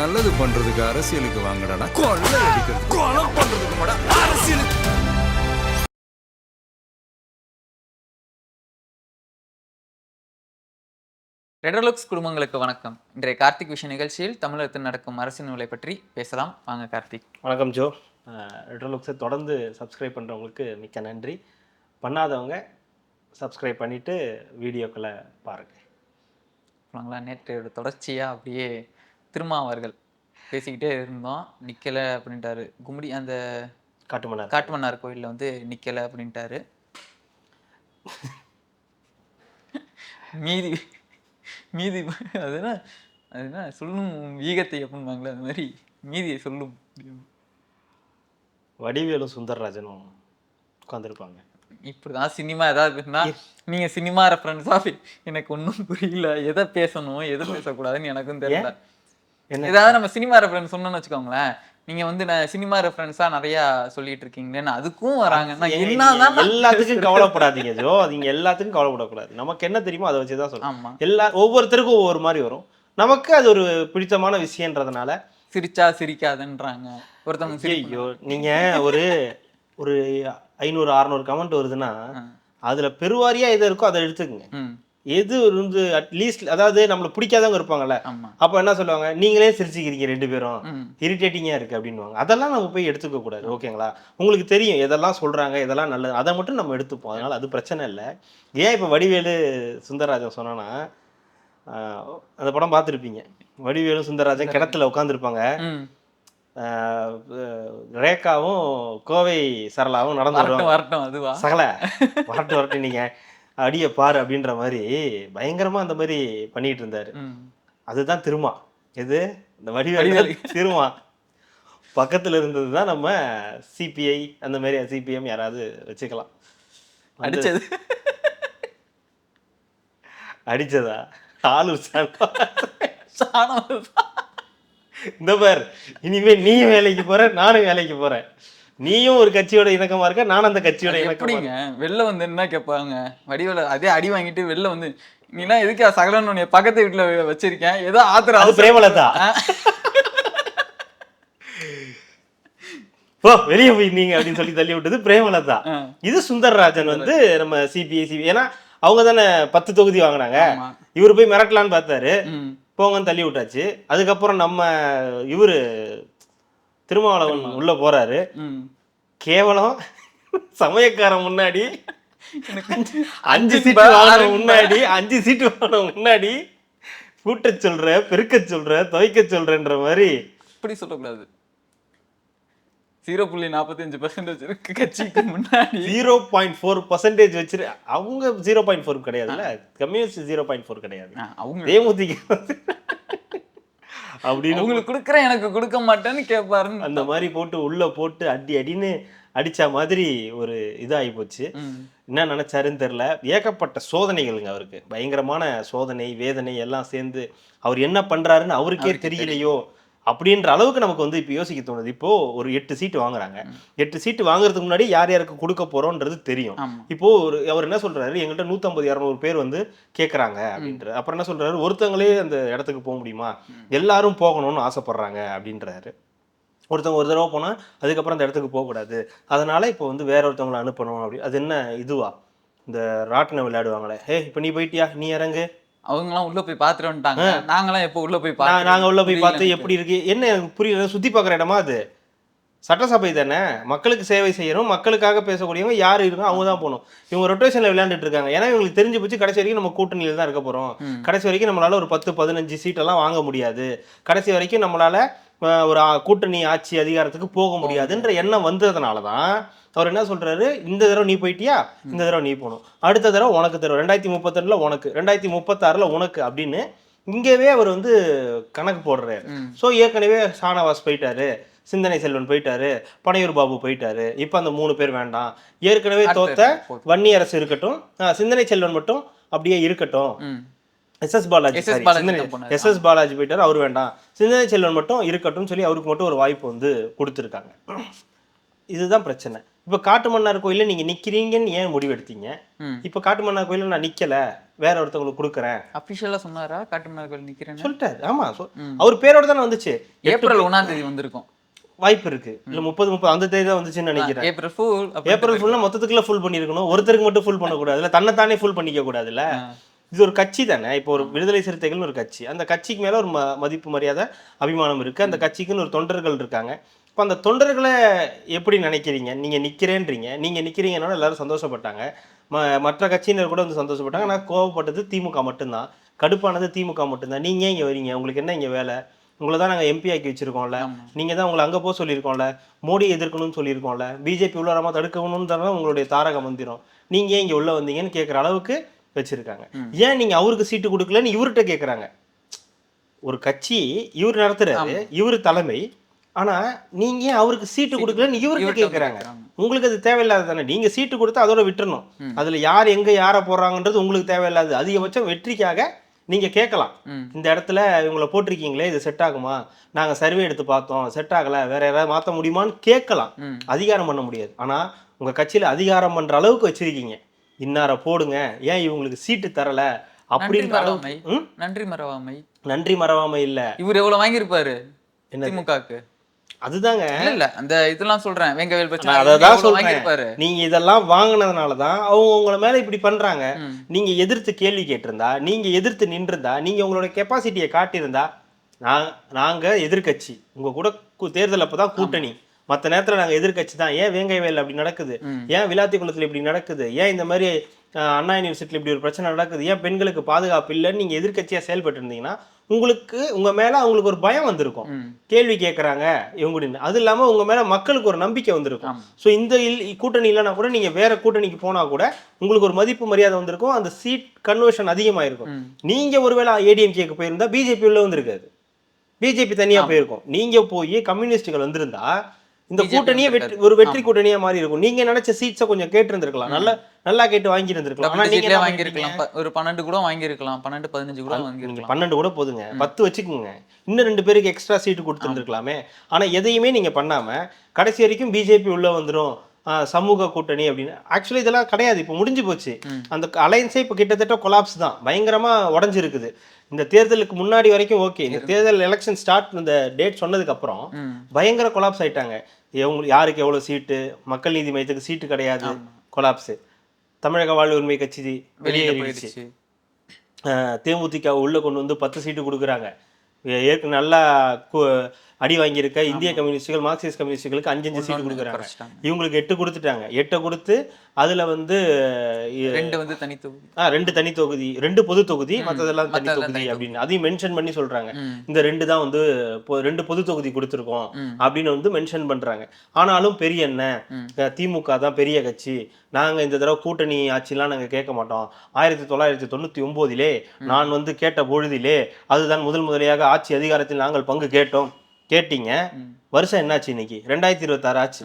நல்லது பண்றதுக்கு அரசியலுக்கு வாங்கடா, கொள்ளை அடிக்கிறது கொலை பண்றதுக்கு மாடா அரசியலுக்கு. ரெட்ரோலுக்ஸ் குடும்பங்களுக்கு வணக்கம். இன்றைய கார்த்திக் விஷன் நிகழ்ச்சியில் தமிழகத்தில் நடக்கும் அரசியல் நிலை பற்றி பேசலாம். வாங்க கார்த்திக். வணக்கம் ஜோ. ரெட்ரோலுக்ஸை தொடர்ந்து சப்ஸ்கிரைப் பண்ணுறவங்களுக்கு மிக்க நன்றி. பண்ணாதவங்க சப்ஸ்கிரைப் பண்ணிவிட்டு வீடியோக்களை பாருங்கள். நேற்று தொடர்ச்சியாக அப்படியே திருமாவர்கள் பேசிக்கிட்டே இருந்தோம். நிற்கலை அப்படின்ட்டாரு. கும்மிடி அந்த காட்டுமன்னார் கோயிலில் வந்து நிற்கலை அப்படின்ட்டாரு. மீதி மீதி அதுனா சொல்லும் ஈகத்தை அப்படின்பாங்களே, அது மாதிரி மீதியை சொல்லும். வடிவேலும் சுந்தரராஜனும் உட்காந்துருப்பாங்க. இப்படிதான் சினிமா ஏதாவதுன்னா நீங்க சினிமா ரெஃபரன்ஸா எனக்கு ஒன்றும் புரியல. எதை பேசணும் எதை பேசக்கூடாதுன்னு எனக்கும் தெரியல. ஏதாவது நம்ம சினிமா ரெஃபரன்ஸ் சொன்னோம்னு வச்சுக்கோங்களேன், நீங்க வந்து சினிமா ரெஃபரன்ஸா நிறைய சொல்லிட்டு இருக்கீங்களேன்னு அதுக்கும் வராங்க. என்னதான் எல்லாத்துக்கும் கவலைப்படாதீங்க ஜோ, நீங்க எல்லாத்துக்கும் கவலைப்படக்கூடாது. நமக்கு என்ன தெரியுமோ அதை வச்சுதான் சொல்லலாம். ஒவ்வொருத்தருக்கும் ஒவ்வொரு மாதிரி வரும். நமக்கு அது ஒரு பிடித்தமான விஷயம்ன்றதுனால சிரிச்சா சிரிக்காதுன்றாங்க ஒருத்தவங்க. ஐயோ, நீங்க ஒரு 500-600 கமெண்ட் வருதுன்னா அதுல பெருவாரியா எது இருக்கோ அதை எடுத்துக்கங்க. எது வந்து அட்லீஸ்ட், அதாவது நம்மளை பிடிக்காதவங்க இருப்பாங்கல்ல, அப்போ என்ன சொல்லுவாங்க, நீங்களே சிரிச்சுக்கிறீங்க 2 பேரும், இரிட்டேட்டிங்கா இருக்கு அப்படின்வாங்க. அதெல்லாம் நம்ம போய் எடுத்துக்க கூடாது. ஓகேங்களா? உங்களுக்கு தெரியும் எதெல்லாம் சொல்றாங்க, எதெல்லாம் நல்லது, அதை மட்டும் நம்ம எடுத்துப்போம். அதனால அது பிரச்சனை இல்லை. ஏன் இப்போ வடிவேலு சுந்தரராஜன் சொன்னா, அந்த படம் பார்த்துருப்பீங்க. வடிவேலு சுந்தரராஜன் கிணத்துல உட்காந்துருப்பாங்க. ரேகாவும் கோவை சரளாவும் நடந்து வருவாங்க. சகல வரட்டும் நீங்க அடிய பாரு அப்படின்ற மாதிரி பயங்கரமா அந்த மாதிரி பண்ணிட்டு இருந்தாரு. அதுதான் திருமா. எது இந்த வடிவேலு திருமா பக்கத்துல இருந்ததுதான் நம்ம சிபிஐ அந்த மாதிரி சிபிஎம் யாராவது வச்சுக்கலாம். அடிச்சதா ஆளூர் இந்த பார், இனிமே நீயும் வேலைக்கு போற, நானும் வேலைக்கு போறேன். நீயும் ஒரு கட்சியோட இணக்கமா இருக்க, நானும் அந்த கட்சியோட இணக்கமா. வெளில வந்து என்ன கேட்பாங்க, வடிவேல அதே அடி வாங்கிட்டு வெளில வந்து நீனா எதுக்கு சகலன்னு பக்கத்து வீட்டுல வச்சிருக்கேன், ஏதோ ஆத்திரம். அது பிரேமலதா. ஓ வெளியே போயிருந்தீங்க அப்படின்னு சொல்லி தள்ளி விட்டது பிரேமலதா. இது சுந்தரராஜன் வந்து நம்ம சிபிஐ. ஏன்னா அவங்க தானே 10 தொகுதி வாங்கினாங்க. இவரு போய் மிரட்டலான்னு பார்த்தாரு, போங்கன்னு தள்ளி விட்டாச்சு. அதுக்கப்புறம் நம்ம இவரு திருமாவளவன் உள்ள போறாரு. கேவலம் சமயக்காரன் முன்னாடி 5 சீட்டு வாங்கின முன்னாடி கூட்ட சொல்ற, பெருக்க சொல்ற, துவைக்க சொல்றன்ற மாதிரி இப்படி சொல்லக்கூடாது. 0.45% இருக்கு கட்சிக்கு முன்னாடி. 0.4% வச்சிரு. அவங்க 0.4 கிடையாதுல்ல, கம்யூனிஸ்ட் 0.4 கிடையாது. அவங்க தேமுதிக அப்படின்னு உங்களுக்கு கொடுக்குறேன் எனக்கு கொடுக்க மாட்டேன்னு கேட்பாரு. அந்த மாதிரி போட்டு உள்ள போட்டு அடின்னு அடிச்ச மாதிரி ஒரு இதாகி போச்சு. என்ன நினைச்சாருன்னு தெரியல. ஏகப்பட்ட சோதனைகளுங்க அவருக்கு, பயங்கரமான சோதனை வேதனை எல்லாம் சேர்ந்து அவர் என்ன பண்றாருன்னு அவருக்கே தெரியலையோ அப்படின்ற அளவுக்கு நமக்கு வந்து இப்போ யோசிக்க தோணுது. இப்போ ஒரு 8 சீட்டு வாங்குறாங்க. 8 சீட்டு வாங்குறதுக்கு முன்னாடி யார் யாருக்கு கொடுக்க போறோன்றது தெரியும். இப்போ அவர் என்ன சொல்றாரு, எங்கள்கிட்ட 150-200 பேர் வந்து கேட்கறாங்க அப்படின்ற. அப்புறம் என்ன சொல்றாரு, ஒருத்தவங்களே அந்த இடத்துக்கு போக முடியுமா, எல்லாரும் போகணும்னு ஆசைப்படுறாங்க அப்படின்றாரு. ஒருத்தவங்க ஒரு தடவை போனா அதுக்கப்புறம் அந்த இடத்துக்கு போகக்கூடாது, அதனால இப்போ வந்து வேற ஒருத்தவங்களை அனுப்பணும் அப்படி. அது என்ன இதுவா, இந்த ராட்டினம் விளையாடுவாங்களே, இப்போ நீ போயிட்டியா, நீ இறங்கு, அவங்கலாம் உள்ள போய் பார்த்துட்டு வந்துட்டாங்க, நாங்களாம் எப்போ உள்ள போய் நாங்க உள்ள போய் பார்த்து எப்படி இருக்கு என்ன எனக்கு புரியல. சுத்தி பார்க்குற இடமா அது? சட்டசபை தானே, மக்களுக்கு சேவை செய்யணும், மக்களுக்காக பேசக்கூடியவங்க யார் இருக்கணும் அவங்க தான் போகணும். இவங்க ரொட்டேஷன்ல விளையாண்டுட்டு இருக்காங்க. ஏன்னா இவங்களுக்கு தெரிஞ்சு போச்சு கடைசி வரைக்கும் நம்ம கூட்டணியில தான் இருக்க போறோம், கடைசி வரைக்கும் நம்மளால ஒரு 10-15 சீட்டெல்லாம் வாங்க முடியாது, கடைசி வரைக்கும் நம்மளால ஒரு கூட்டணி ஆட்சி அதிகாரத்துக்கு போக முடியாதுன்ற எண்ணம் வந்ததுனாலதான் அவர் என்ன சொல்றாரு, இந்த தடவை நீ போயிட்டியா, இந்த தடவை நீ போகணும், அடுத்த தடவை உனக்கு தடவை, 2032 உனக்கு, 2036 உனக்கு அப்படின்னு இங்கேவே அவர் வந்து கணக்கு போடுறாரு. ஸோ ஏற்கனவே ஷானவாஸ் போயிட்டாரு, சிந்தனை செல்வன் போயிட்டாரு, பனையூர் பாபு போயிட்டாரு, இப்போ அந்த 3 பேர் வேண்டாம், ஏற்கனவே தோத்த வன்னியரசு இருக்கட்டும், சிந்தனை செல்வன் மட்டும் அப்படியே இருக்கட்டும், எஸ்எஸ் பாலாஜி போயிட்டாரு, அவர் வேண்டாம், சிந்தனை செல்வன் மட்டும் இருக்கட்டும் சொல்லி அவருக்கு மட்டும் ஒரு வாய்ப்பு வந்து கொடுத்துருக்காங்க. இதுதான் பிரச்சனை. இப்போ காட்டுமன்னார் கோயில்ல நீங்க நிக்கிறீங்கன்னு ஏன் முடிவெடுத்தீங்க? இப்போ காட்டுமன்னார் கோயில்ல நான் நிக்கல, வேற ஒருத்தவங்களுக்கு கொடுக்குறேன் அபிஷியலா சொன்னாரா காட்டுமன்னார் கோயில் நிக்கிறேன்னு? சொல்லிட்டாரு. ஆமா, அவர் பேரோட தானே வந்துச்சு. ஏப்ரல் 1ஆம் தேதி வந்திருக்கும். வாய்ப்பு இருக்கு. இல்ல 30 அந்த தேதி தான் வந்துச்சுன்னு நினைக்கிறேன். April full. ஏப்ரல் ஃபுல்னா மொத்தத்துக்குள்ள ஃபுல் பண்ணிருக்கணும். ஒருத்தருக்கு மட்டும் ஃபுல் பண்ணக்கூடாது இல்ல, தன்னைத்தானே ஃபுல் பண்ணிக்க கூடாதுல்ல. இது ஒரு கட்சி தானே. இப்போ ஒரு விடுதலை சிறுத்தைகள்னு ஒரு கட்சி, அந்த கட்சிக்கு மேல ஒரு மதிப்பு மரியாதை அபிமானம் இருக்கு. அந்த கட்சிக்குன்னு ஒரு தொண்டர்கள் இருக்காங்க. இப்போ அந்த தொண்டர்களை எப்படி நினைக்கிறீங்க? நீங்க நிக்கிறேன்றீங்க, நீங்க நிக்கிறீங்கனால எல்லாரும் சந்தோஷப்பட்டாங்க, மற்ற கட்சியினர் கூட வந்து சந்தோஷப்பட்டாங்க. ஆனால் கோவப்பட்டது திமுக மட்டும்தான், கடுப்பானது திமுக மட்டும்தான். நீங்க இங்க வரீங்க, உங்களுக்கு என்ன இங்க வேலை? உங்களை தான் நாங்கள் எம்பி ஆக்கி வச்சிருக்கோம்ல, நீங்க தான் உங்களை அங்கே போக சொல்லியிருக்கோம்ல, மோடி எதிர்க்கணும்னு சொல்லியிருக்கோம்ல, பிஜேபி உள்ள வராமல் தடுக்கணும்னு தானே உங்களுடைய தாரக மந்திரம். நீங்க ஏன் இங்க உள்ள வந்தீங்கன்னு கேட்குற அளவுக்கு வச்சிருக்காங்க. ஏன் நீங்க அவருக்கு சீட்டு கொடுக்கலன்னு இவர்கிட்ட கேட்குறாங்க. ஒரு கட்சி இவர் நடத்துறாரு, இவர் தலைமை, ஆனா நீங்க ஏன் அவருக்கு சீட்டு கொடுக்கலன்னு இவர்கிட்ட கேட்குறாங்க. உங்களுக்கு அது தேவையில்லாத தானே. நீங்க சீட்டு கொடுத்தா அதோட விட்டுறணும். அதுல யார் எங்க யாரை போடுறாங்கன்றது உங்களுக்கு தேவையில்லாது. அதிகபட்சம் வெற்றிக்காக நீங்க கேட்கலாம், இந்த இடத்துல இவங்களை போட்டிருக்கீங்களே, இது செட் ஆகுமா, நாங்க சர்வே எடுத்து பார்த்தோம், செட் ஆகல, வேற யாராவது மாற்ற முடியுமான்னு கேட்கலாம். அதிகாரம் பண்ண முடியாது. ஆனா உங்க கட்சியில அதிகாரம் பண்ற அளவுக்கு வச்சிருக்கீங்க, இன்னார போடுங்க, ஏன் இவங்களுக்கு சீட்டு தரல அப்படின்னு. நன்றி மறவாமை இல்ல, இவர் எவ்வளவு வாங்கியிருப்பாரு திமுகக்கு. அதுதாங்க இல்ல அந்த இதெல்லாம் சொல்றேன், வேங்கவேல் பிரச்சனை அததான் சொல்றேன். நீங்க இதெல்லாம் வாங்கினதுனாலதான் அவங்க உங்களை மேல இப்படி பண்றாங்க. நீங்க எதிர்த்து கேள்வி கேட்டிருந்தா, நீங்க எதிர்த்து நின்றிருந்தா, நீங்க உங்களோட கெப்பாசிட்டியை காட்டியிருந்தா, நாங்க எதிர்கட்சி, உங்க கூட தேர்தல் அப்பதான் கூட்டணி, மற்ற நேரத்துல நாங்க எதிர்கட்சி தான், ஏன் வேங்கைவேல் அப்படி நடக்குது, ஏன் விளாத்திக்குளத்துல இப்படி நடக்குது, ஏன் இந்த மாதிரி அண்ணா யூனிவர்சிட்டியில் இப்படி ஒரு பிரச்சனை நடக்குது, ஏன் பெண்களுக்கு பாதுகாப்பு இல்லைன்னு நீங்க எதிர்கட்சியா செயல்பட்டு இருந்தீங்கன்னா உங்களுக்கு உங்க மேல அவங்களுக்கு ஒரு பயம் வந்திருக்கும். கேள்வி கேட்கறாங்க இவங்க, அது இல்லாம உங்க மேல மக்களுக்கு ஒரு நம்பிக்கை வந்திருக்கும். ஸோ இந்த கூட்டணி இல்லைன்னா கூட நீங்க வேற கூட்டணிக்கு போனா கூட உங்களுக்கு ஒரு மதிப்பு மரியாதை வந்திருக்கும், அந்த சீட் கன்வர்ஷன் அதிகமாயிருக்கும். நீங்க ஒருவேளை ஏடிஎம்கேக்கு போயிருந்தா பிஜேபி உள்ள வந்திருக்காது, பிஜேபி தனியா போயிருக்கும். நீங்க போய் கம்யூனிஸ்டுகள் வந்திருந்தா இந்த கூட்டணியே ஒரு வெற்றி கூட்டணியா மாறி இருக்கும். நீங்க நினைச்ச சீட்ஸை கொஞ்சம் கேட்டு இருந்திருக்கலாம், நல்லா கேட்டு வாங்கி இருந்திருக்கலாம். ஆனா நீங்க வாங்கிருக்கலாம், ஒரு 12 கூட வாங்கிருக்கலாம், 12 15 கூட வாங்கிருக்கலாம். 12 கூட போதுங்க, 10 வச்சுக்கோங்க, இன்னும் 2 பேருக்கு எக்ஸ்ட்ரா சீட்டு கொடுத்துருந்துருக்கலாமே. ஆனா எதையுமே நீங்க பண்ணாம கடைசி வரைக்கும் பிஜேபி உள்ள வந்துரும், சமூக கூட்டணி அப்படின்னு. ஆக்சுவலி இதெல்லாம் கிடையாது, இப்போ முடிஞ்சு போச்சு. அந்த அலைன்ஸே இப்போ கிட்டத்தட்ட கொலாப்ஸ் தான், பயங்கரமா உடஞ்சிருக்குது. இந்த தேர்தலுக்கு முன்னாடி வரைக்கும் ஓகே, இந்த தேர்தல் எலெக்ஷன் ஸ்டார்ட் இந்த டேட் சொன்னதுக்கு அப்புறம் பயங்கர கொலாப்ஸ் ஆயிட்டாங்க. யாருக்கு எவ்வளவு சீட்டு, மக்கள் நீதி மையத்துக்கு சீட்டு கிடையாது, கொலாப்ஸ். தமிழக வாழ்வு உரிமை கட்சி வெளியேறிடுச்சு, தேமுதிக உள்ள கொண்டு வந்து 10 சீட்டு கொடுக்குறாங்க. ஏற்கனவே நல்லா அடி வாங்கியிருக்க இந்திய கம்யூனிஸ்டுகள், மார்க்சிஸ்ட் கம்யூனிஸ்டுகளுக்கு 5 சீட்டு கொடுக்குறாங்க. இவங்களுக்கு 8 கொடுத்துட்டாங்க. 8 கொடுத்து அதுல வந்து 2 தனி தொகுதி, 2 தனி தொகுதி, 2 பொது தொகுதி, மற்றதெல்லாம் தனி தொகுதி அப்படின்னு அதையும் மென்ஷன் பண்ணி சொல்றாங்க. இந்த 2 தான் வந்து 2 பொது தொகுதி கொடுத்துருக்கோம் அப்படின்னு வந்து மென்ஷன் பண்றாங்க. ஆனாலும் பெரிய என்ன, திமுக தான் பெரிய கட்சி, நாங்க இந்த தடவை கூட்டணி ஆட்சிலாம் நாங்க கேட்க மாட்டோம், 1999 நான் வந்து கேட்ட பொழுதிலே அதுதான் முதலியாக ஆட்சி அதிகாரத்தில் நாங்கள் பங்கு கேட்டோம். கேட்டீங்க, வருஷம் என்னாச்சு, இன்னைக்கு 2026 ஆச்சு,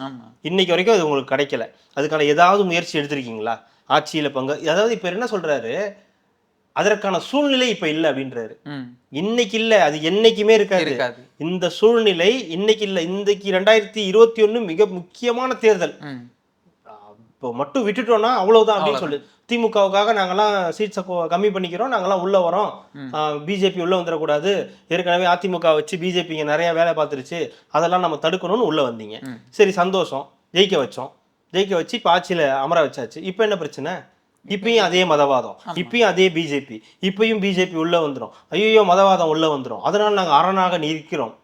இன்னைக்கு வரைக்கும் அது உங்களுக்கு கிடைக்கல. அதுக்கான ஏதாவது முயற்சி எடுத்திருக்கீங்களா ஆட்சியில பங்கு? அதாவது இப்ப என்ன சொல்றாரு, அதற்கான சூழ்நிலை இப்ப இல்ல அப்படின்றாரு. இன்னைக்கு இல்ல, அது என்னைக்குமே இருக்காது. இந்த சூழ்நிலை இன்னைக்கு இல்ல. இன்னைக்கு 2021 மிக முக்கியமான தேர்தல், இப்போ மட்டும் விட்டுட்டோம்னா அவ்வளவுதான் அப்படின்னு சொல்லு. திமுகவுக்காக நாங்கெல்லாம் சீட்ஸை கம்மி பண்ணிக்கிறோம், நாங்கெல்லாம் உள்ள வரோம், பிஜேபி உள்ள வந்துடக்கூடாது, ஏற்கனவே அதிமுக வச்சு பிஜேபி இங்கே நிறைய வேலை பார்த்துருச்சு, அதெல்லாம் நம்ம தடுக்கணும்னு உள்ள வந்தீங்க. சரி, சந்தோஷம், ஜெயிக்க வச்சோம், ஜெயிக்க வச்சு இப்போ ஆட்சியில் அமர வச்சாச்சு. இப்போ என்ன பிரச்சனை? இப்பயும் அதே மதவாதம், இப்பயும் அதே பிஜேபி, இப்பயும் பிஜேபி உள்ள வந்துடும், ஐயோ மதவாதம் உள்ள வந்துடும், அதனால நாங்கள் அரணாக நிற்கிறோம்.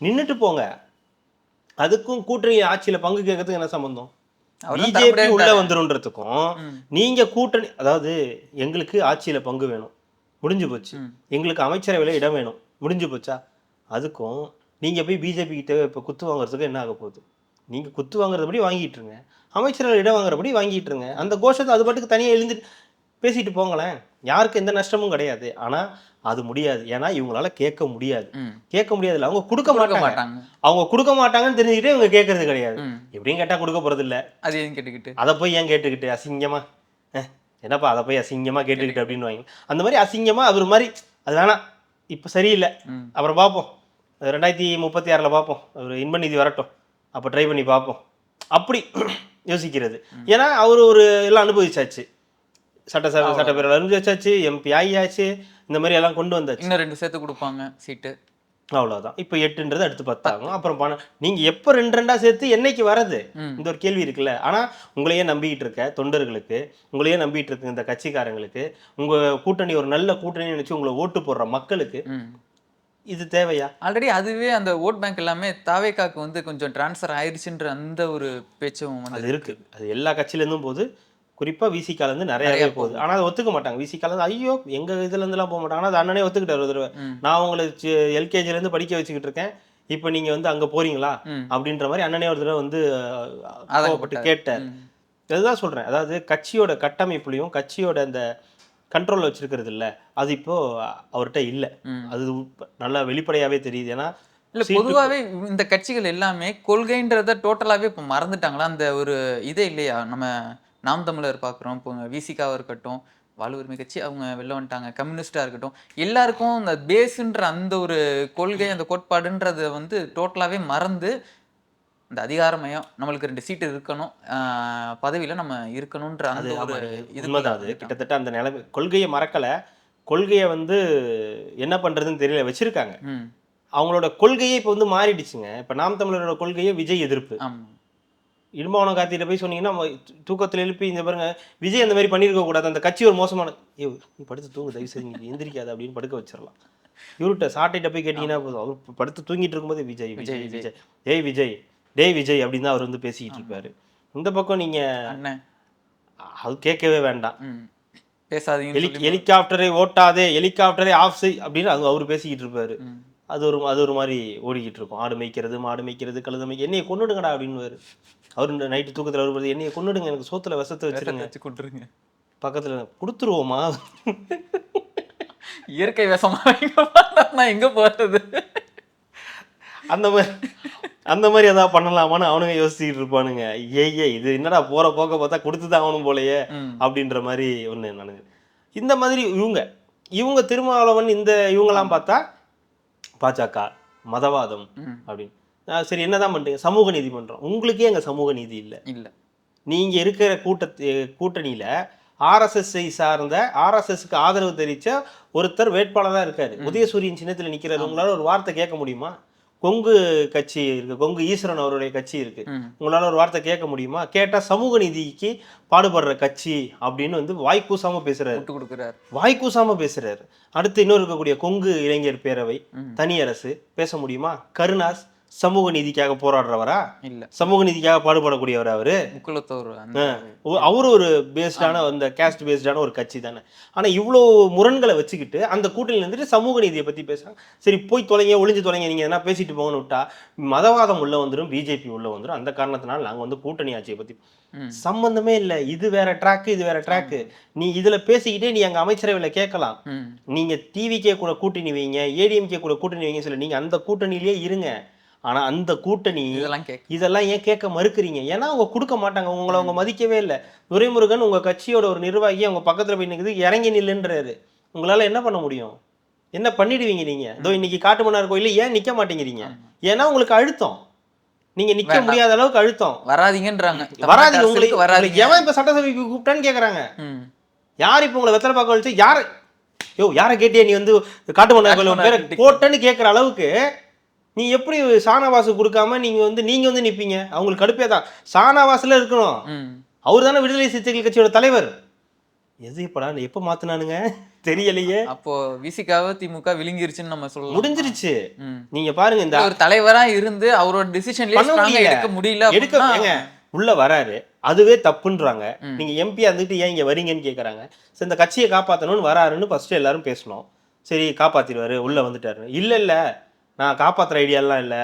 நின்றுட்டு போங்க, அதுக்கும் கூட்டணி ஆட்சியில் பங்கு கேட்கறதுக்கு என்ன சம்பந்தம்? பிஜேபி உள்ள வந்துருன்றதுக்கும் நீங்க கூட்டணி, அதாவது எங்களுக்கு ஆட்சியில பங்கு வேணும், முடிஞ்சு போச்சு, எங்களுக்கு அமைச்சரவையில இடம் வேணும், முடிஞ்சு போச்சா, அதுக்கும் நீங்க போய் பிஜேபி கிட்ட இப்ப குத்து வாங்குறதுக்கு என்ன ஆக போகுது? நீங்க குத்து வாங்குறதுபடி வாங்கிட்டு இருங்க, அமைச்சரவை இடம் வாங்குறபடி வாங்கிட்டு இருங்க, அந்த கோஷத்தை அது பாட்டுக்கு தனியா எழுந்து பேசிட்டு போங்களேன், யாருக்கு எந்த நஷ்டமும் கிடையாது. ஆனா அது முடியாது, ஏன்னா இவங்களால கேட்க முடியாது. கேட்க முடியாதுல்ல, அவங்க கொடுக்க மாட்டாங்க. அவங்க கொடுக்க மாட்டாங்கன்னு தெரிஞ்சுக்கிட்டே இவங்க கேட்கறது கிடையாது. எப்படியும் கேட்டா கொடுக்க போறது இல்ல, அது ஏன் கேட்டுக்கிட்டு, அதை போய் ஏன் கேட்டுக்கிட்டு அசிங்கமா, என்னப்பா அதை போய் அசிங்கமா கேட்டுக்கிட்டு அப்படின்னு வாங்க. அந்த மாதிரி அசிங்கமா அவர் மாதிரி அது வேணாம், இப்ப சரியில்லை, அப்புறம் பார்ப்போம், 2036 பார்ப்போம், ஒரு இன்ப நிதி வரட்டும், அப்ப ட்ரை பண்ணி பார்ப்போம், அப்படி யோசிக்கிறது. ஏன்னா அவர் ஒரு எல்லாம் அனுபவிச்சாச்சு, சட்டப்பேரவை அனுபவிச்சாச்சு, எம்பி ஆகியாச்சு, இந்த மாதிரி எல்லாம் கொண்டு வந்தாச்சு. இன்னும் 2 சேர்த்து கொடுப்பாங்க சீட்டு, அவ்வளவுதான். இப்போ 8ன்றது அடுத்து 10 ஆகும். அப்புறம் பணம் நீங்க எப்போ 2 சேர்த்து என்னைக்கு வரது, இந்த ஒரு கேள்வி இருக்குல்ல. ஆனா உங்களையே நம்பிக்கிட்டு இருக்க தொண்டர்களுக்கு, உங்களையே நம்பிட்டு இருக்க இந்த கட்சிக்காரங்களுக்கு, உங்க கூட்டணி ஒரு நல்ல கூட்டணி நினைச்சு உங்களை ஓட்டு போடுற மக்களுக்கு இது தேவையா? ஆல்ரெடி அதுவே அந்த ஓட் பேங்க் எல்லாமே தாவேக்காக்கு வந்து கொஞ்சம் டிரான்ஸ்ஃபர் ஆயிடுச்சுன்ற அந்த ஒரு பேச்சும் அது இருக்கு. அது எல்லா கட்சியிலேருந்தும் போது, குறிப்பா விசிகால இருந்து நிறையவே போகுது. ஆனா அதை ஒத்துக்க மாட்டாங்க. விசிகால இருந்து ஐயோ எங்க இதுல இருந்துலாம் போக மாட்டாங்க. ஆனா அது அண்ணனே ஒத்துக்கிட்டாரு ஒரு தடவை. நான் உங்களை எல்கேஜில இருந்து படிக்க வச்சுக்கிட்டு இருக்கேன், இப்போ நீங்க வந்து அங்க போறீங்களா அப்படின்ற மாதிரி அண்ணனே ஒரு தடவை வந்து கோவப்பட்டு கேட்டார். அதுதான் சொல்றேன். அதாவது கட்சியோட கட்டமைப்புலையும் கட்சியோட அந்த கண்ட்ரோல்ல வச்சிருக்கிறது இல்ல, அது இப்போ அவர்கிட்ட இல்ல. அது நல்லா வெளிப்படையாவே தெரியுது. ஏன்னா இல்ல பொதுவாவே இந்த கட்சிகள் எல்லாமே கொள்கைன்றத டோட்டலாவே இப்போ மறந்துட்டாங்களா? அந்த ஒரு இதே இல்லையா? நம்ம நாம் தமிழர் பார்க்குறோம், இப்போ விசிகாவாக இருக்கட்டும், வாழ் உரிமை கட்சி அவங்க வெளில வந்துட்டாங்க, கம்யூனிஸ்டாக இருக்கட்டும், எல்லாருக்கும் இந்த பேஸுன்ற அந்த ஒரு கொள்கை, அந்த கோட்பாடுன்றதை வந்து டோட்டலாகவே மறந்து இந்த அதிகாரமயம், நம்மளுக்கு 2 சீட்டு இருக்கணும், பதவியில் நம்ம இருக்கணுன்ற அந்த ஒரு இது உண்மைதான். அது கிட்டத்தட்ட அந்த நிலைமை. கொள்கையை மறக்கல, கொள்கையை வந்து என்ன பண்றதுன்னு தெரியல வச்சிருக்காங்க. அவங்களோட கொள்கையே இப்போ வந்து மாறிடுச்சுங்க. இப்போ நாம் தமிழரோட கொள்கையே விஜய் எதிர்ப்பு. இடும்பாவனம் கார்த்திகிட்ட போய் சொன்னீங்கன்னா தூக்கத்தில் எழுப்பி இந்த பாருங்க விஜய் அந்த மாதிரி பண்ணியிருக்க கூடாது, அந்த கட்சி ஒரு மோசமான, நீ படுத்து தூங்கு தயவு செய்து, நீ எந்திரிக்காது அப்படின்னு படுக்க வச்சிடலாம். இவர்கிட்ட சாட்டைகிட்ட போய் கேட்டீங்கன்னா போதும், அவர் படுத்து தூங்கிட்டு இருக்கும்போது விஜய் விஜய் விஜய் ஏய் விஜய் டேய் விஜய் அப்படின்னு தான் அவர் வந்து பேசிக்கிட்டு இருப்பாரு. இந்த பக்கம் நீங்க அது கேட்கவே வேண்டாம், பேசாதீங்க, ஹெலிகாப்டரை ஓட்டாதே, ஹெலிகாப்டரை ஆஃப் செய் அப்படின்னு அவர் பேசிக்கிட்டு இருப்பாரு. அது ஒரு மாதிரி ஓடிக்கிட்டு இருக்கும். ஆடு மேய்க்கிறது, மாடு மேய்க்கிறது, கழுத மேய்க்க, என்னையை கொண்டுடுங்கடா அப்படின்னு அவரு நைட்டு தூக்கத்தில் வரும்போது என்னையை கொண்டுடுங்க, எனக்கு சோத்துல விஷத்தை வச்சிருங்க, பக்கத்துல கொடுத்துருவோமா, இயற்கை விஷமா நான் எங்க போறது, அந்த மாதிரி ஏதாவது பண்ணலாமான்னு அவனுங்க யோசிச்சுட்டு இருப்பானுங்க. இது என்னடா போற போக்க பார்த்தா கொடுத்துதான் ஆகணும் போலயே அப்படின்ற மாதிரி ஒண்ணு நானுங்க. இந்த மாதிரி இவங்க திருமாவளவன் இவங்கெல்லாம் பார்த்தா பாஜக மதவாதம் அப்படின்னு. சரி என்னதான் பண்றீங்க, சமூக நீதிமன்றம், உங்களுக்கே அங்க சமூக நீதி இல்ல. நீங்க இருக்கிற கூட்டணியில ஆர்எஸ்எஸ்ஐ சார்ந்த ஆர்எஸ்எஸ்க்கு ஆதரவு தெரிவிச்ச ஒருத்தர் வேட்பாளராக இருக்காரு, உதயசூரியன் சின்னத்தில் நிற்கிறாரு. உங்களால ஒரு வார்த்தை கேட்க முடியுமா? கொங்கு கட்சி இருக்கு, கொங்கு ஈஸ்வரன் அவருடைய கட்சி இருக்கு, உங்களால ஒரு வார்த்தை கேட்க முடியுமா? கேட்டா சமூக நீதிக்கு பாடுபடுற கட்சி அப்படின்னு வந்து வாய்க்கூசாம பேசுறாரு. அடுத்து இன்னொரு இருக்கக்கூடிய கொங்கு இளைஞர் பேரவை, தனியரசு பேச முடியுமா? கருணாஸ் சமூக நீதிக்காக போராடுறவரா? இல்ல. சமூக நீதிக்காக பாடுபடக்கூடியவர் அவரு. அவரு ஒரு பேஸ்டான அந்த கேஸ்ட் பேஸ்டான ஒரு கட்சி தானே. ஆனா இவ்வளவு முரண்களை வச்சுக்கிட்டு அந்த கூட்டணியில இருந்துட்டு சமூக நீதியை பத்தி பேசுறாங்க. சரி போய் ஒளிஞ்சு தொலைங்க, நீங்க என்ன பேசிட்டு போங்கன்னு விட்டா மதவாதம் உள்ள வந்துடும், பிஜேபி உள்ள வந்துடும். அந்த காரணத்தினால நாங்க வந்து கூட்டணி ஆட்சியை பத்தி சம்பந்தமே இல்லை, இது வேற ட்ராக்கு, இது வேற ட்ராக்கு. நீ இதுல பேசிக்கிட்டே நீ அங்க அமைச்சரவையில கேட்கலாம், நீங்க டிவிகே கூட கூட்டணி வைங்க, ஏடிஎம்கே கூட கூட்டணி வைங்க சொல்ல, நீங்க அந்த கூட்டணியிலேயே இருங்க. ஆனா அந்த கூட்டணி இதெல்லாம் ஏன் கேட்க மறுக்கிறீங்க? ஏன்னா அவங்க கொடுக்க மாட்டாங்க, உங்களை அவங்க மதிக்கவே இல்லை. துரைமுருகன் உங்க கட்சியோட ஒரு நிர்வாகி அவங்க பக்கத்துல போய் நிற்குது, இறங்கி நில்லுன்றாரு. உங்களால என்ன பண்ண முடியும்? என்ன பண்ணிடுவீங்க நீங்க? இதோ இன்னைக்கு காட்டுமன்னார் கோயில ஏன் நிக்க மாட்டேங்கிறீங்க? ஏன்னா உங்களுக்கு அழுத்தம், நீங்க நிக்க முடியாத அளவுக்கு அழுத்தம். வராதீங்கன்றாங்க. வராதீங்க, உங்களுக்கு எவன் இப்ப சட்டசபைக்கு கூப்பிட்டான்னு கேக்குறாங்க. யார் இப்ப உங்களை வெத்தலை பார்க்க வச்சு யாரை கேட்டியா நீ வந்து காட்டுமன்னார் கோயில் பேரை போட்டேன்னு கேட்கிற அளவுக்கு நீ எப்படி ஷானவாசு கொடுக்காம நீங்க வந்து நிப்பீங்க? அவங்களுக்கு கடுப்பே தான். ஷானவாஸ்ல இருக்கணும், அவர் தானே விடுதலை சிறுத்தைகள் கட்சியோட தலைவர். எது இப்படா எப்ப மாத்தினானுங்க தெரியலையே. அப்போ விசிகாவை திமுக விழுங்கிருச்சுன்னு நம்ம சொல்லலாம், முடிஞ்சிருச்சு. நீங்க பாருங்க, இந்த ஒரு தலைவரா இருந்து அவரோட டிசிஷன் எடுக்க முடியல, உள்ள வராரு, அதுவே தப்புன்றாங்க. நீங்க எம்பியா இருந்துட்டு ஏன் இங்க வரீங்கன்னு கேக்குறாங்க. சரி இந்த கட்சியை காப்பாற்றணும்னு வராருன்னு ஃபர்ஸ்ட் எல்லாரும் பேசணும். சரி காப்பாத்திடுவாரு, உள்ள வந்துட்டாரு. இல்ல நான் காப்பாற்றுற ஐடியாலாம் இல்லை,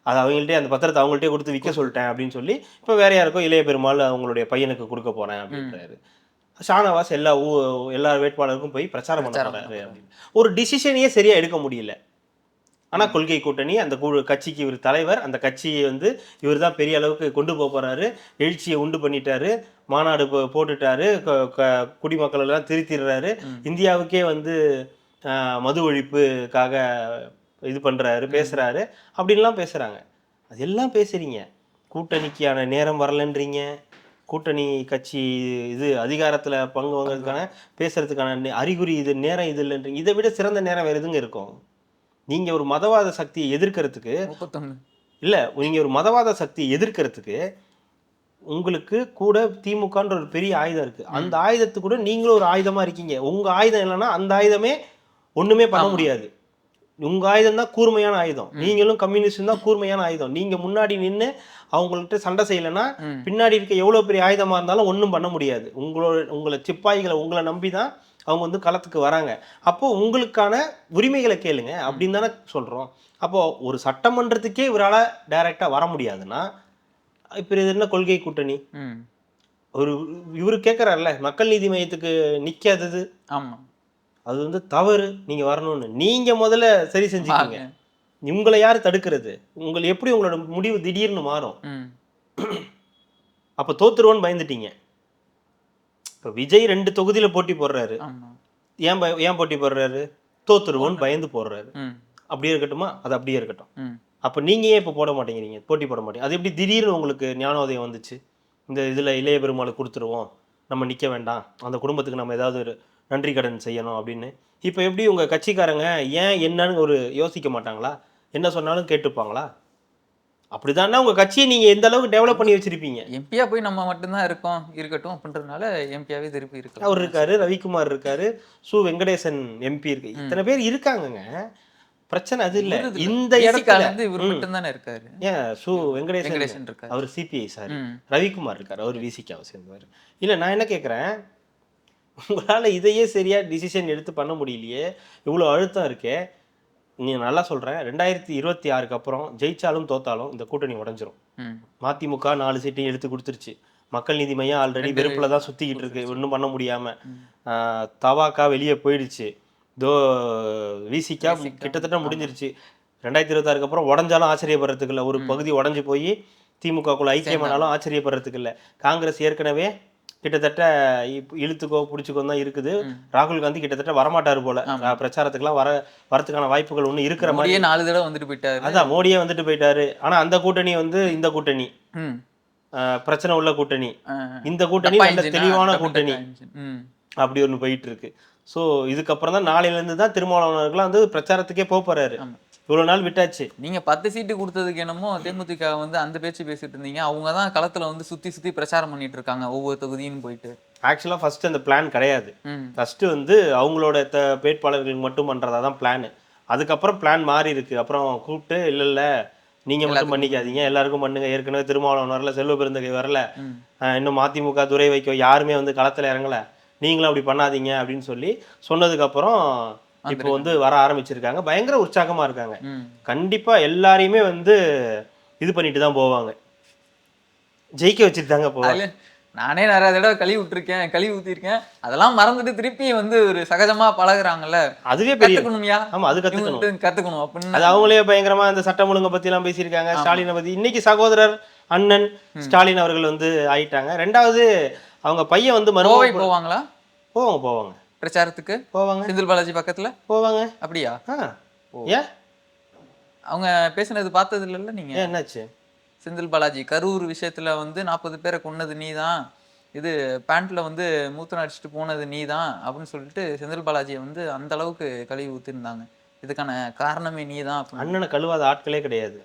அது அவங்கள்ட்டே அந்த பத்திரத்தை அவங்கள்ட்டே கொடுத்து விற்க சொல்லிட்டேன் அப்படின்னு சொல்லி இப்போ வேற யாருக்கோ இளைய பெருமாள் அவங்களுடைய பையனுக்கு கொடுக்க போறேன் அப்படின்றாரு. ஷானவாஸ் எல்லா வேட்பாளருக்கும் போய் பிரச்சாரம் பண்ண போறாரு அப்படின்னு ஒரு டிசிஷனையே சரியா எடுக்க முடியல. ஆனா கொள்கை கூட்டணி, அந்த கட்சிக்கு இவர் தலைவர், அந்த கட்சியை வந்து இவர் தான் பெரிய அளவுக்கு கொண்டு போறாரு, எழுச்சியை உண்டு பண்ணிட்டாரு, மாநாடு போட்டுட்டாரு, குடிமக்கள் எல்லாம் திருத்திடுறாரு, இந்தியாவுக்கே வந்து மது ஒழிப்புக்காக இது பண்றாரு, பேசுறாரு அப்படின்லாம் பேசுறாங்க. அதெல்லாம் பேசுறீங்க, கூட்டணிக்கான நேரம் வரலன்றீங்க, கூட்டணி கட்சி இது அதிகாரத்துல பங்கு வாங்குறதுக்கான பேசுறதுக்கான அறிகுறி இது நேரம் இது இல்லைன்றீங்க. இதை விட சிறந்த நேரம் வேற எதுங்க இருக்கும்? நீங்க ஒரு மதவாத சக்தியை எதிர்க்கிறதுக்கு 31 இல்ல, நீங்க ஒரு மதவாத சக்தியை எதிர்க்கிறதுக்கு உங்களுக்கு கூட திமுகன்ற ஒரு பெரிய ஆயுதம் இருக்கு. அந்த ஆயுதத்து கூட நீங்களும் ஒரு ஆயுதமா இருக்கீங்க. உங்க ஆயுதம் இல்லைன்னா அந்த ஆயுதமே ஒண்ணுமே பண்ண முடியாது. உங்க ஆயுதம் தான் கூர்மையான ஆயுதம். நீங்களும் கம்யூனிஸ்டும் தான் கூர்மையான ஆயுதம். நீங்க முன்னாடி நின்று அவங்கள்ட்ட சண்டை செய்யலைன்னா பின்னாடி இருக்க எவ்வளவு பெரிய ஆயுதமா இருந்தாலும் ஒன்றும் பண்ண முடியாது. உங்களை சிப்பாய்களை உங்களை நம்பி தான் அவங்க வந்து களத்துக்கு வராங்க. அப்போ உங்களுக்கான உரிமைகளை கேளுங்க அப்படின்னு தானே சொல்றோம். அப்போ ஒரு சட்டமன்றத்துக்கே இவரால் டைரக்டா வர முடியாதுன்னா இப்போ இது என்ன கொள்கை கூட்டணி? ஒரு இவரு கேட்கிறாருல மக்கள் நீதி மையத்துக்கு நிக்காதது, ஆமா அது வந்து தவறு. நீங்க வரணும்னு நீங்க முதல்ல சரி செஞ்சுக்கீங்க. உங்களை யாரு தடுக்கிறது? எப்படி உங்களோட முடிவு திடீர்னு மாறும்? அப்ப தோத்துருவோன்னு பயந்துட்டீங்க. இப்ப விஜய் 2 தொகுதியில போட்டி போடுறாரு. ஏன் போட்டி போடுறாரு? தோத்துருவோன்னு பயந்து போடுறாரு. அப்படியே இருக்கட்டுமா? அது அப்படியே இருக்கட்டும். அப்ப நீங்க ஏன் இப்ப போட மாட்டேங்கிறீங்க? போட்டி போட மாட்டீங்க. அது எப்படி திடீர்னு உங்களுக்கு ஞானோதயம் வந்துச்சு? இந்த இதுல இளைய பெருமாளுக்கு கொடுத்துருவோம், நம்ம நிக்க வேண்டாம், அந்த குடும்பத்துக்கு நம்ம ஏதாவது ஒரு நன்றி கடன் செய்யணும் அப்படின்னு. இப்ப எப்படி உங்க கட்சிக்காரங்க ஏன் என்னன்னு ஒரு யோசிக்க மாட்டாங்களா? என்ன சொன்னாலும் கேட்டுப்பாங்களா? அப்படிதானே உங்க கட்சியை நீங்க எந்த அளவுக்கு டெவலப் பண்ணி வச்சிருப்பீங்க. எம்பியா போய் நம்ம மட்டும்தான் இருக்கட்டும் அப்படின்றதுனால எம்பியாவே திருப்பி இருக்கு. அவர் இருக்காரு, ரவிக்குமார் இருக்காரு, சு வெங்கடேசன் எம்பி இருக்கு, இத்தனை பேர் இருக்காங்கங்க. பிரச்சனை அது இல்ல. இந்த இடத்துல வந்து இவர் மட்டும் தானே இருக்காரு. ஏன் சு வெங்கடேசன் இருக்காரு, அவர் சிபிஐ சார். ரவிக்குமார் இருக்காரு, அவர் விசிகாவை சேர்ந்தவர். இல்ல நான் என்ன கேட்குறேன், உங்களால இதையே சரியா டிசிஷன் எடுத்து பண்ண முடியலையே, இவ்வளோ அழுத்தம் இருக்கே. நீ நல்லா சொல்றேன், 2026க்கு அப்புறம் ஜெயிச்சாலும் தோத்தாலும் இந்த கூட்டணி உடஞ்சிரும். மதிமுக 4 சீட்டையும் எடுத்து கொடுத்துருச்சு. மக்கள் நீதி மையம் ஆல்ரெடி வெறுப்புல தான் சுத்திக்கிட்டு இருக்கு, ஒன்றும் பண்ண முடியாம. தவாக்கா வெளியே போயிடுச்சு. விசிகா கிட்டத்தட்ட முடிஞ்சிருச்சு. 2026க்கு அப்புறம் உடஞ்சாலும் ஆச்சரியப்படுறதுக்கு இல்லை. ஒரு பகுதி உடஞ்சு போய் திமுகக்குள்ள ஐக்கியமானாலும் ஆச்சரியப்படுறதுக்கு இல்லை. காங்கிரஸ் ஏற்கனவே கிட்டத்தட்ட இழுத்துக்கோ பிடிச்சிக்கோ தான் இருக்குது. ராகுல் காந்தி கிட்டத்தட்ட வரமாட்டாரு போல, பிரச்சாரத்துக்குலாம் வரதுக்கான வாய்ப்புகள் ஒண்ணு இருக்கிற மாதிரி. 4 தடவை வந்துட்டு போயிட்டாரு. அதான் மோடியே வந்துட்டு போயிட்டாரு. ஆனா அந்த கூட்டணி வந்து இந்த கூட்டணி பிரச்சனை உள்ள கூட்டணி, இந்த கூட்டணி நல்ல தெளிவான கூட்டணி, அப்படி ஒண்ணு போயிட்டு இருக்கு. ஸோ இதுக்கப்புறம் தான் நாளையிலேருந்து தான் திருமாவளவர்கள்லாம் வந்து பிரச்சாரத்துக்கே போறாரு. இவ்வளவு நாள் விட்டாச்சு. நீங்க 10 சீட்டு கொடுத்ததுக்கு என்னமோ தேமுதிக வந்து அந்த பேச்சு பேசிட்டு இருந்தீங்க. அவங்க தான் களத்துல வந்து சுத்தி பிரச்சாரம் பண்ணிட்டு இருக்காங்க ஒவ்வொரு தொகுதியும் போயிட்டு. ஆக்சுவலா ஃபர்ஸ்ட் அந்த பிளான் கிடையாது. ஃபர்ஸ்ட் வந்து அவங்களோட வேட்பாளர்களுக்கு மட்டும் பண்றதா தான் பிளான். அதுக்கப்புறம் பிளான் மாறி இருக்கு. அப்புறம் கூப்பிட்டு இல்ல நீங்க மட்டும் பண்ணிக்காதீங்க, எல்லாருக்கும் பண்ணுங்க. ஏற்கனவே திருமாவளவன் வரல, செல்வ பெருந்தகை வரல, இன்னும் மதிமுக துரை வைக்க யாருமே வந்து களத்துல இறங்கல, நீங்களும் அப்படி பண்ணாதீங்க அப்படின்னு சொல்லி சொன்னதுக்கு அப்புறம் இப்போ வந்து வர ஆரம்பிச்சிருக்காங்க. பயங்கர உற்சாகமா இருக்காங்க. கண்டிப்பா எல்லாரையுமே வந்து இது பண்ணிட்டு தான் போவாங்க, ஜெயிக்க வச்சுட்டு தாங்க போவாங்க. நானே நிறைய தடவை கழுவி ஊத்திருக்கேன். அதெல்லாம் மறந்துட்டு திருப்பி வந்து ஒரு சகஜமா பழகுறாங்கல்ல, அதுவே பெரிய கத்துக்கணும்யா. ஆமா, அது கத்துக்கணும் அப்படின்னு. அது அவங்களே பயங்கரமா இந்த சட்டம் ஒழுங்கை பத்தி எல்லாம் பேசியிருக்காங்க. ஸ்டாலினை பத்தி இன்னைக்கு சகோதரர் அண்ணன் ஸ்டாலின் அவர்கள் வந்து ஆயிட்டாங்க. 2வது அவங்க பையன் வந்து மறுபடியும் போவாங்களா? போவாங்க பிரச்சாரத்துக்கு போவாங்க. செந்தில் பாலாஜி பக்கத்துல போவாங்க. அப்படியா? ஏன் அவங்க பேசுனது பார்த்தது இல்லைல்ல நீங்க? என்னாச்சு? செந்தில் பாலாஜி கரூர் விஷயத்துல வந்து 40 பேரை கொன்னது நீதான், இது பேண்ட்ல வந்து மூத்தம் அடிச்சுட்டு போனது நீதான் அப்படின்னு சொல்லிட்டு செந்தில் பாலாஜியை வந்து அந்த அளவுக்கு கழுவி ஊத்திருந்தாங்க. இதுக்கான காரணமே நீதான். அண்ணனை கழுவாத ஆட்களே கிடையாது.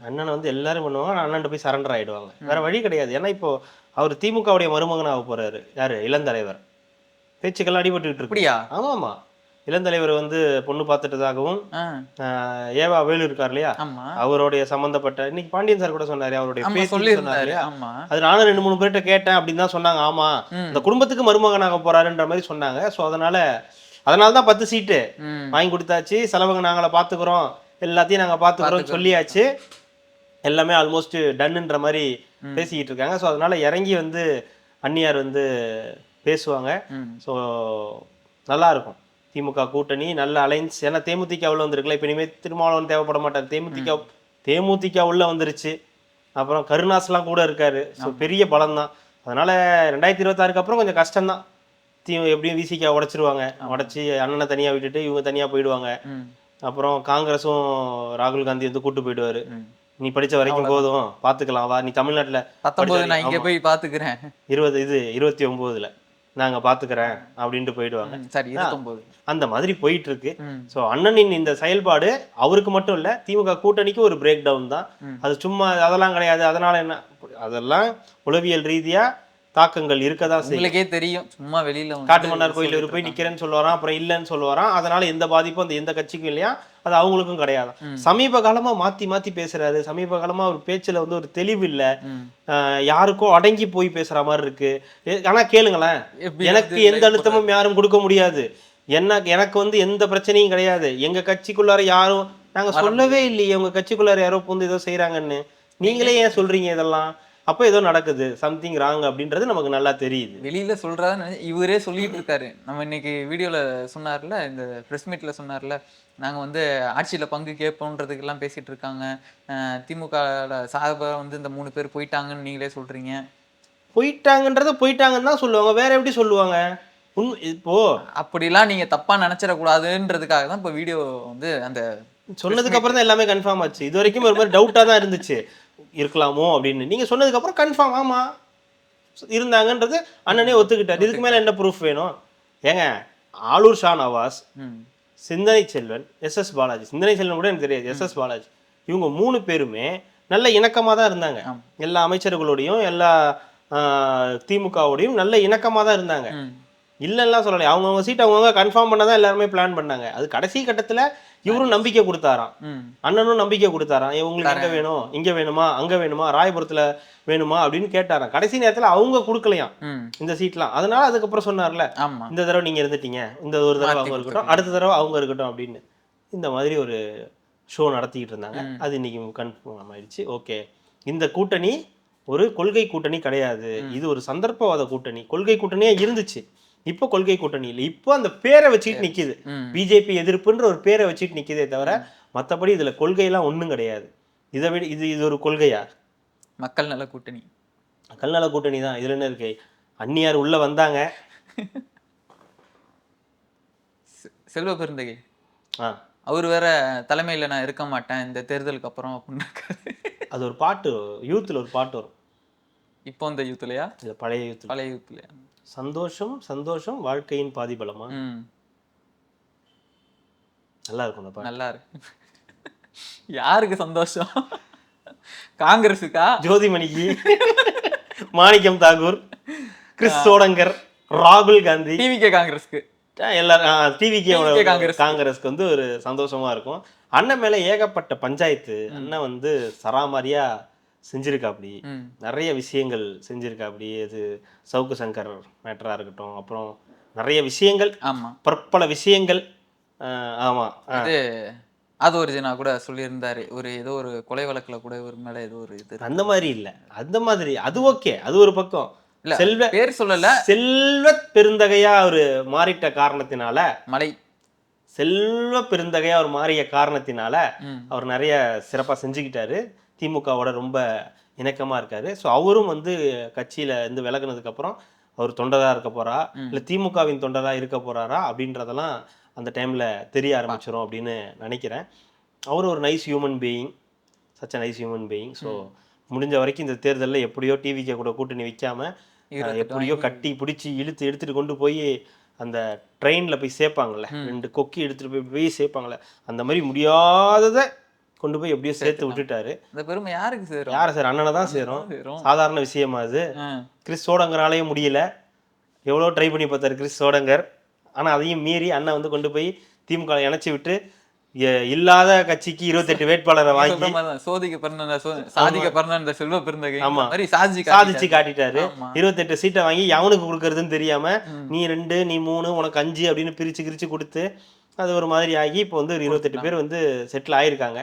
அண்ணனை வந்து எல்லாரும் பண்ணுவாங்க, அண்ணன் போய் சரண்டர் ஆயிடுவாங்க. வேற வழி கிடையாது. ஏன்னா இப்போ அவர் திமுகவுடைய மருமகனாக போறாரு. யாரு? இளந்தலைவர். பேச்சுக்கெல்லாம் அடிபட்டுக்கிட்டு இருக்கு. ஆமா, இளந்தலைவர் வந்து பொண்ணு பார்த்துட்டதாகவும் ஏவா வேலு இருக்கார் இல்லையா, அவருடைய சம்பந்தப்பட்ட இன்னைக்கு பாண்டியன் சார் கூட சொன்னாரு, அவருடைய பேச்சு சொன்னாரு. அது நானும் 2-3 பேர்கிட்ட கேட்டேன் அப்படின்னு தான் சொன்னாங்க. ஆமா, இந்த குடும்பத்துக்கு மருமகனாக போறாருன்ற மாதிரி சொன்னாங்க. ஸோ அதனாலதான் 10 சீட்டு வாங்கி கொடுத்தாச்சு. செலவுங்க நாங்கள பாத்துக்கிறோம், எல்லாத்தையும் நாங்க பாத்துக்கிறோம் சொல்லியாச்சு. எல்லாமே ஆல்மோஸ்ட் டன்னுன்ற மாதிரி பேசிக்கிட்டு இருக்காங்க. ஸோ அதனால இறங்கி வந்து அந்நியார் வந்து பேசுவாங்க. ஸோ நல்லா இருக்கும் திமுக கூட்டணி, நல்ல அலைன்ஸ். ஏன்னா தேமுதிக உள்ள வந்துருக்குல்ல, இப்போ இனிமேல் திருமாவளவன் தேவைப்பட மாட்டார். தேமுதிக உள்ள வந்துருச்சு. அப்புறம் கருணாஸ்லாம் கூட இருக்காரு. ஸோ பெரிய பலம் தான். அதனால 2026க்கு அப்புறம் கொஞ்சம் கஷ்டம்தான். எப்படியும் விசிகா உடைச்சிருவாங்க. உடைச்சி அண்ணனை தனியா விட்டுட்டு இவங்க தனியா போயிடுவாங்க. அப்புறம் காங்கிரஸும் ராகுல் காந்தி வந்து கூட்டு போயிடுவாரு. நீ படிச்ச வரைக்கும் போதும் பாத்துக்கலாம் வா, நீ தமிழ்நாட்டுல 19 நான் இங்க போய் பாத்துக்கிறேன். 29ல நாங்க பாத்துக்கிறேன் அப்படின்ட்டு போயிடுவாங்க. சரி 29. அந்த மாதிரி போயிட்டு இருக்கு. ஸோ அண்ணனின் இந்த செயல்பாடு அவருக்கு மட்டும் இல்ல, திமுக கூட்டணிக்கு ஒரு பிரேக் டவுன் தான். அது சும்மா அதெல்லாம் கிடையாது, அதனால என்ன, அதெல்லாம் உளவியல் ரீதியா தாக்கங்கள் இருக்கதான் செய்யும். உங்களுக்கே தெரியும், சும்மா வெளியில காட்டுமன்னார் கோயில் போய் நிக்கிறேன்னு சொல்லுவாராம், அப்புறம் இல்லைன்னு சொல்லுவாராம். அதனால எந்த பாதிப்பும் அந்த எந்த கட்சிக்கும் இல்லையா, அது அவங்களுக்கும் கிடையாது. சமீப காலமா மாத்தி மாத்தி பேசுறாரு. சமீப காலமா ஒரு பேச்சுல வந்து ஒரு தெளிவு இல்ல, யாருக்கும் அடங்கி போய் பேசுற மாதிரி இருக்கு. ஆனா கேளுங்களேன், எனக்கு எந்த அழுத்தமும் யாரும் கொடுக்க முடியாது, எனக்கு வந்து எந்த பிரச்சனையும் கிடையாது. எங்க கட்சிக்குள்ளார யாரும் நாங்க சொல்லவே இல்லையே உங்க கட்சிக்குள்ளார யாரோ புந்து ஏதோ செய்யறாங்கன்னு, நீங்களே ஏன் சொல்றீங்க இதெல்லாம்? அப்ப ஏதோ நடக்குது, சம்திங் ராங் அப்படின்றது நமக்கு நல்லா தெரியுது. வெளியில சொல்றதா இவரே சொல்லிட்டு இருக்காரு. நம்ம இன்னைக்கு வீடியோல சொன்னார்ல, இந்த பிரஸ் மீட்ல சொன்னார்ல, நாங்க வந்து ஆட்சியில பங்கு கேட்போன்றதுக்கு எல்லாம் பேசிட்டு இருக்காங்க, திமுக சார்பா வந்து இந்த 3 பேர் போயிட்டாங்கன்னு நீங்களே சொல்றீங்க. போயிட்டாங்கன்னு தான் சொல்லுவாங்க, வேற எப்படி சொல்லுவாங்க? இப்போ அப்படிலாம் நீங்க தப்பா நினைச்சிடக்கூடாதுன்றதுக்காக தான் இப்போ வீடியோ வந்து அந்த சொன்னதுக்கு அப்புறம் தான் எல்லாமே கன்ஃபார்ம் ஆச்சு. இது வரைக்கும் ஒரு மாதிரி டவுட்டா தான் இருந்துச்சு, இருக்கலாமோ அப்படின்னு. நீங்க சொன்னதுக்கு அப்புறம் கன்ஃபார்ம், ஆமா இருந்தாங்கன்றது அண்ணனே ஒத்துக்கிட்டார். இதுக்கு மேல என்ன ப்ரூஃப் வேணும்? ஏங்க, ஆலூர் ஷா நவாஸ், சிந்தனை செல்வன், எஸ்.எஸ். பாலாஜி, சிந்தனை செல்வன் கூட எனக்கு தெரியாது, எஸ்.எஸ். பாலாஜி, இவங்க 3 பேருமே நல்ல இணக்கமா தான் இருந்தாங்க. எல்லா அமைச்சர்களோடையும் எல்லா திமுகவோடையும் நல்ல இணக்கமா தான் இருந்தாங்க. இல்லைன்னா சொல்லலை, அவங்கவுங்க சீட் அவங்கவுங்க கன்ஃபார்ம் பண்ணதான் எல்லாருமே பிளான் பண்ணாங்க. அது கடைசி கட்டத்துல இவரும் நம்பிக்கை கொடுத்தாராம், அண்ணனும் நம்பிக்கை கொடுத்தாராம், உங்களுக்கு எங்க வேணும், இங்க வேணுமா, அங்க வேணுமா, ராயபுரத்துல வேணுமா அப்படின்னு கேட்டாராம். கடைசி நேரத்துல அவங்க கொடுக்கலையாம் இந்த சீட்லாம். அதனால அதுக்கப்புறம் சொன்னார்ல, இந்த தடவை நீங்க இருந்துட்டீங்க, இந்த ஒரு தடவை அவங்க இருக்கட்டும், அடுத்த தடவை அவங்க இருக்கட்டும் அப்படின்னு. இந்த மாதிரி ஒரு ஷோ நடத்திக்கிட்டு இருந்தாங்க. அது இன்னைக்கு கன்ஃபார்ம் ஆயிடுச்சு. ஓகே, இந்த கூட்டணி ஒரு கொள்கை கூட்டணி கிடையாது, இது ஒரு சந்தர்ப்பவாத கூட்டணி. கொள்கை கூட்டணியா இருந்துச்சு, இப்போ கொள்கை கூட்டணி இல்லை. இப்போ அந்த பேரை வச்சுட்டு நிக்குது, பிஜேபி எதிர்ப்புன்ற ஒரு பேரை வச்சுட்டு நிக்குதே தவிர மற்றபடி இதுல கொள்கையெல்லாம் ஒன்றும் கிடையாது. இதை விட இது ஒரு கொள்கையா? மக்கள் நல கூட்டணி, மக்கள் நல கூட்டணி தான். இதுல என்ன இருக்கு? அந்நியார் உள்ள வந்தாங்க, செல்வ பெருந்தகை அவர் வேற தலைமையில நான் இருக்க மாட்டேன் இந்த தேர்தலுக்கு அப்புறம் அப்படின்னு. அது ஒரு பாட்டு, யூத்ல ஒரு பாட்டு வரும். இப்போ இந்த யூத்லயா? இல்ல பழைய யூத்லயா? சந்தோஷம் சந்தோஷம் வாழ்க்கையின் பாதி பலமா. நல்லா இருக்கும் அந்த பாட்டு. நல்லா இருக்கு. யாருக்கு சந்தோஷம்? காங்கிரஸுக்கா? ஜோதிமணிக்கு, மாணிக்கம் தாகூர், கிறிஸ் சோடங்கர், ராகுல் காந்தி. டிவிகே காங்கிரஸ்க்கு எல்லாரும் டிவிகே காங்கிரஸ்க்கு வந்து ஒரு சந்தோஷமா இருக்கும். அண்ணன் மேல ஏகப்பட்ட பஞ்சாயத்து. அண்ணன் வந்து சராமாரியா செஞ்சிருக்காப்படி, நிறைய விஷயங்கள் செஞ்சிருக்காப்படி. அது சவுக்கு சங்கர் மேட்டரா இருக்கட்டும், அப்புறம் நிறைய விஷயங்கள், பற்பல விஷயங்கள். ஆமா, அது ஒரு ஜனா கூட சொல்லியிருந்தாரு, ஒரு ஏதோ ஒரு கொலை வழக்குல கூட ஒரு மேல ஏதோ ஒரு இது. அந்த மாதிரி இல்ல, அந்த மாதிரி அது ஓகே, அது ஒரு பக்கம். செல்வ பேர் சொல்லல, செல்வ பெருந்தகையா அவரு மாறிட்ட காரணத்தினால, மலை செல்வ பெருந்தகையா அவர் மாறிய காரணத்தினால அவர் நிறைய சிறப்பா செஞ்சுக்கிட்டாரு. திமுகவோட ரொம்ப இணக்கமா இருக்காரு. ஸோ அவரும் வந்து கட்சியில இருந்து விலகுனதுக்கு அப்புறம் அவர் தொண்டரா இருக்க போறா, இல்ல திமுகவின் தொண்டரா இருக்க போறாரா அப்படின்றதெல்லாம் அந்த டைம்ல தெரிய ஆரம்பிச்சிடும் அப்படின்னு நினைக்கிறேன். அவர் ஒரு nice human being, such a nice human being. So முடிஞ்ச வரைக்கும் இந்த தேர்தலில் எப்படியோ டிவிக்கு கூட கூட்டணி வைக்காம எப்படியோ கட்டி பிடிச்சி எடுத்துட்டு கொண்டு போய் அந்த ட்ரெயின்ல போய் சேர்ப்பாங்கல்ல, 2 கொக்கி எடுத்துட்டு போய் சேர்ப்பாங்கல்ல, அந்த மாதிரி முடியாததை கொண்டு போய் எப்படியோ சேர்த்து விட்டுட்டாரு. இந்த பெருமை யாருக்கு சேரும்? யாரு சார்? அண்ணனை தான் சேரும். சாதாரண விஷயமா அது? கிறிஸ் சோடங்கராலையும் முடியல, எவ்வளோ ட்ரை பண்ணி பார்த்தாரு கிறிஸ் சோடங்கர். ஆனா அதையும் மீறி அண்ணன் வந்து கொண்டு போய் திமுக இணைச்சி விட்டு இல்லாத கட்சிக்கு 28 வேட்பாளரை வாங்கி செல்வ பெருந்தகை சாதிச்சு காட்டிட்டாரு. 28 சீட்டை வாங்கி எவனுக்கு கொடுக்கறதுன்னு தெரியாம நீ 2 நீ 3 உனக்கு 5 அப்படின்னு பிரிச்சு கொடுத்து அது ஒரு மாதிரி ஆகி இப்போ வந்து ஒரு 28 பேர் வந்து செட்டில் ஆயிருக்காங்க.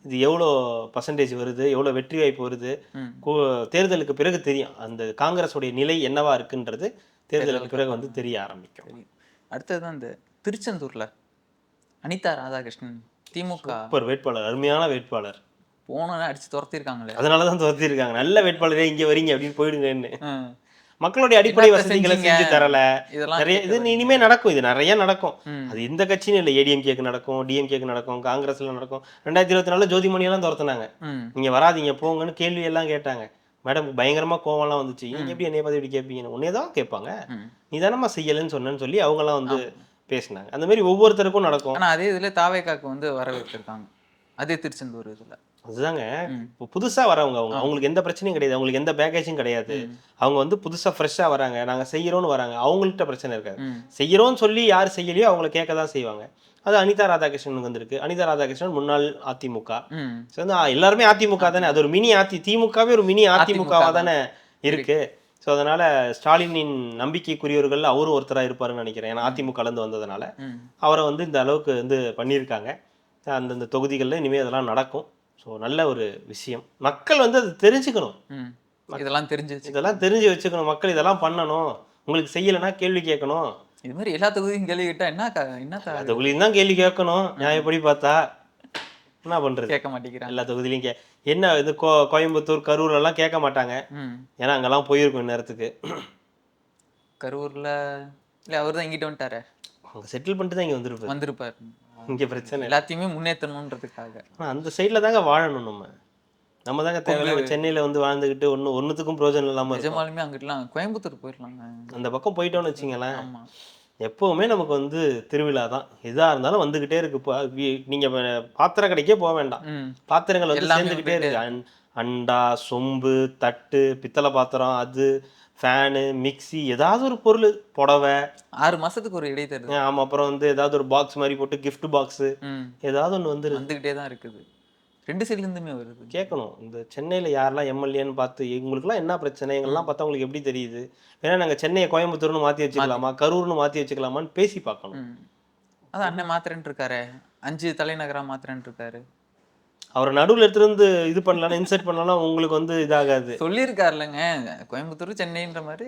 இது எவ்வளோ பர்சன்டேஜ் வருது, எவ்வளோ வெற்றி வாய்ப்பு வருது, தேர்தலுக்கு பிறகு தெரியும். அந்த காங்கிரஸுடைய நிலை என்னவா இருக்குன்றது தேர்தலுக்கு பிறகு வந்து தெரிய ஆரம்பிக்கும். அடுத்ததுதான் இந்த திருச்செந்தூர்ல அனிதா ராதாகிருஷ்ணன், திமுக ஒரு வேட்பாளர், அருமையான வேட்பாளர். போனோன்னு அடிச்சு துரத்திருக்காங்களே, அதனாலதான் துரத்திருக்காங்க. நல்ல வேட்பாளரே இங்க வரீங்க அப்படின்னு போயிடுங்கன்னு. மக்களுடைய அடிப்படை என்னத்த வசதிகளை செஞ்சீங்க? செஞ்சு தரல. இதெல்லாம் நிறைய இது கேட்கறது. இனிமே நடக்கும், இது நிறைய நடக்கும். ம். அது எந்த கட்சியும் இல்லை, ஏடிஎம்கேக்கு நடக்கும், டிஎம்கேக்கு நடக்கும், காங்கிரஸ்ல நடக்கும். 2024 ஜோதிமணியெல்லாம் துரத்துனாங்க, ம். நீங்க வராதீங்க போங்கன்னு கேள்வி எல்லாம் கேட்டாங்க. மேடம் பயங்கரமா கோவம்லாம் வந்துச்சு, நீங்க எப்படி என்னைய பார்த்து இப்படி கேட்பீங்கன்னு. உன்னே தான் கேட்பாங்க, ம். நீ தானம்மா செய்யலைன்னு சொன்னேன்னு சொல்லி அவங்கெல்லாம் வந்து பேசினாங்க. அந்த மாதிரி ஒவ்வொருத்தருக்கும் நடக்கும். ஆனா அதே இதுல தாவேக்காக்கு வந்து வரவேற்றிருக்காங்க, அதே திருச்செந்தூர் இதுல. அதுதாங்க, இப்போ புதுசா வரவங்க அவங்களுக்கு எந்த பிரச்சனையும் கிடையாது, அவங்களுக்கு எந்த பேக்கேஜும் கிடையாது. அவங்க வந்து புதுசா ஃப்ரெஷ்ஷா வராங்க, நாங்க செய்யறோம்னு வராங்க, அவங்கள்ட்ட பிரச்சனை இருக்காது. செய்யறோம்னு சொல்லி யார் செய்யலையோ அவங்களை கேட்க தான் செய்வாங்க. அது அனிதா ராதாகிருஷ்ணனுக்கு வந்திருக்கு. அனிதா ராதாகிருஷ்ணன் முன்னாள் அதிமுக, எல்லாருமே அதிமுக தானே, அது ஒரு மினி திமுகவே ஒரு மினி அதிமுகவா தானே இருக்கு. ஸோ அதனால ஸ்டாலினின் நம்பிக்கைக்குரியவர்கள் அவரும் ஒருத்தராக இருப்பாருன்னு நினைக்கிறேன். ஏன்னா அதிமுக இருந்து வந்ததுனால அவரை வந்து இந்த அளவுக்கு வந்து பண்ணியிருக்காங்க. அந்தந்த தொகுதிகளில் இனிமேல் அதெல்லாம் நடக்கும். ஸோ நல்ல ஒரு விஷயம். மக்கள் வந்து அது தெரிஞ்சுக்கணும், இதெல்லாம் தெரிஞ்சு வச்சுக்கணும். மக்கள் இதெல்லாம் பண்ணணும், உங்களுக்கு செய்யலைன்னா கேள்வி கேட்கணும். இது மாதிரி எல்லா தொகுதியும் கேள்வி கேட்டா என்ன தொகுதியும் தான் கேள்வி கேட்கணும். நியாயப்படி பார்த்தா என்ன பண்றது, கேட்க மாட்டேங்கிறாங்க. எல்லா தொகுதியிலையும் என்ன இது கோயம்புத்தூர் கரூர் எல்லாம் கேட்க மாட்டாங்க, ஏன்னா அங்கெல்லாம் போயிருக்கும் இந்நேரத்துக்கு. கரூர்ல இல்ல அவர் தான் இங்கிட்ட வந்துட்டாரு, அவங்க செட்டில் பண்ணிட்டு தான் இங்கே வந்திருப்பாரு. இங்கே பிரச்சனை எல்லாத்தையுமே முன்னேற்றணுன்றதுக்காக. அந்த சைடில் தாங்க வாழணும். நம்ம தாங்க தேவையில்லாம சென்னையில் வந்து வாழ்ந்துக்கிட்டு ஒன்றுத்துக்கும் பிரயோஜனம் இல்லாமல் நிஜமாலுமே அங்கிட்டலாம் கோயம்புத்தூர் போயிடலாங்க. அந்த பக்கம் போயிட்டோம்னு வச்சிங்களேன், எப்போவுமே நமக்கு வந்து திருவிழா தான். எதாக இருந்தாலும் வந்துக்கிட்டே இருக்கு. இப்போ நீங்கள் பாத்திர கடைக்கே போக வேண்டாம், பாத்திரங்கள் வந்து சேர்ந்துக்கிட்டே இருக்கு. அண்டா, சொம்பு, தட்டு, பித்தளை பாத்திரம், அது ஃபேனு, மிக்சி, ஏதாவது ஒரு பொருள், புடவை 6 மாசத்துக்கு ஒரு இடைத்தேர்தல். ஆமாம், அப்புறம் வந்து ஏதாவது ஒரு பாக்ஸ் மாதிரி போட்டு கிஃப்ட் பாக்ஸு ஏதாவது ஒன்று வந்துக்கிட்டே தான் இருக்குது. 2 சைட்லேருந்துமே வருது. கேட்கணும், இந்த சென்னையில் யாரெல்லாம் எம்எல்ஏன்னு பார்த்து எங்களுக்குலாம் என்ன பிரச்சனை, எங்கெல்லாம் பார்த்தா உங்களுக்கு எப்படி தெரியுது, ஏன்னா நாங்கள் சென்னையை கோயம்புத்தூர்னு மாற்றி வச்சுக்கலாமா, கரூர்னு மாற்றி வச்சுக்கலாமான்னு பேசி பார்க்கணும். அதான் அண்ணன் மாத்திரன்ட்டு இருக்காரு, 5 தலைநகரா மாத்திரன்ட்டு இருக்காரு. அவரை நடுவில் எடுத்துட்டு வந்து இது பண்ணலாம், இன்சர்ட் பண்ணலாம், உங்களுக்கு வந்து இதாகாது. சொல்லியிருக்காருலங்க, கோயம்புத்தூர் சென்னைன்ற மாதிரி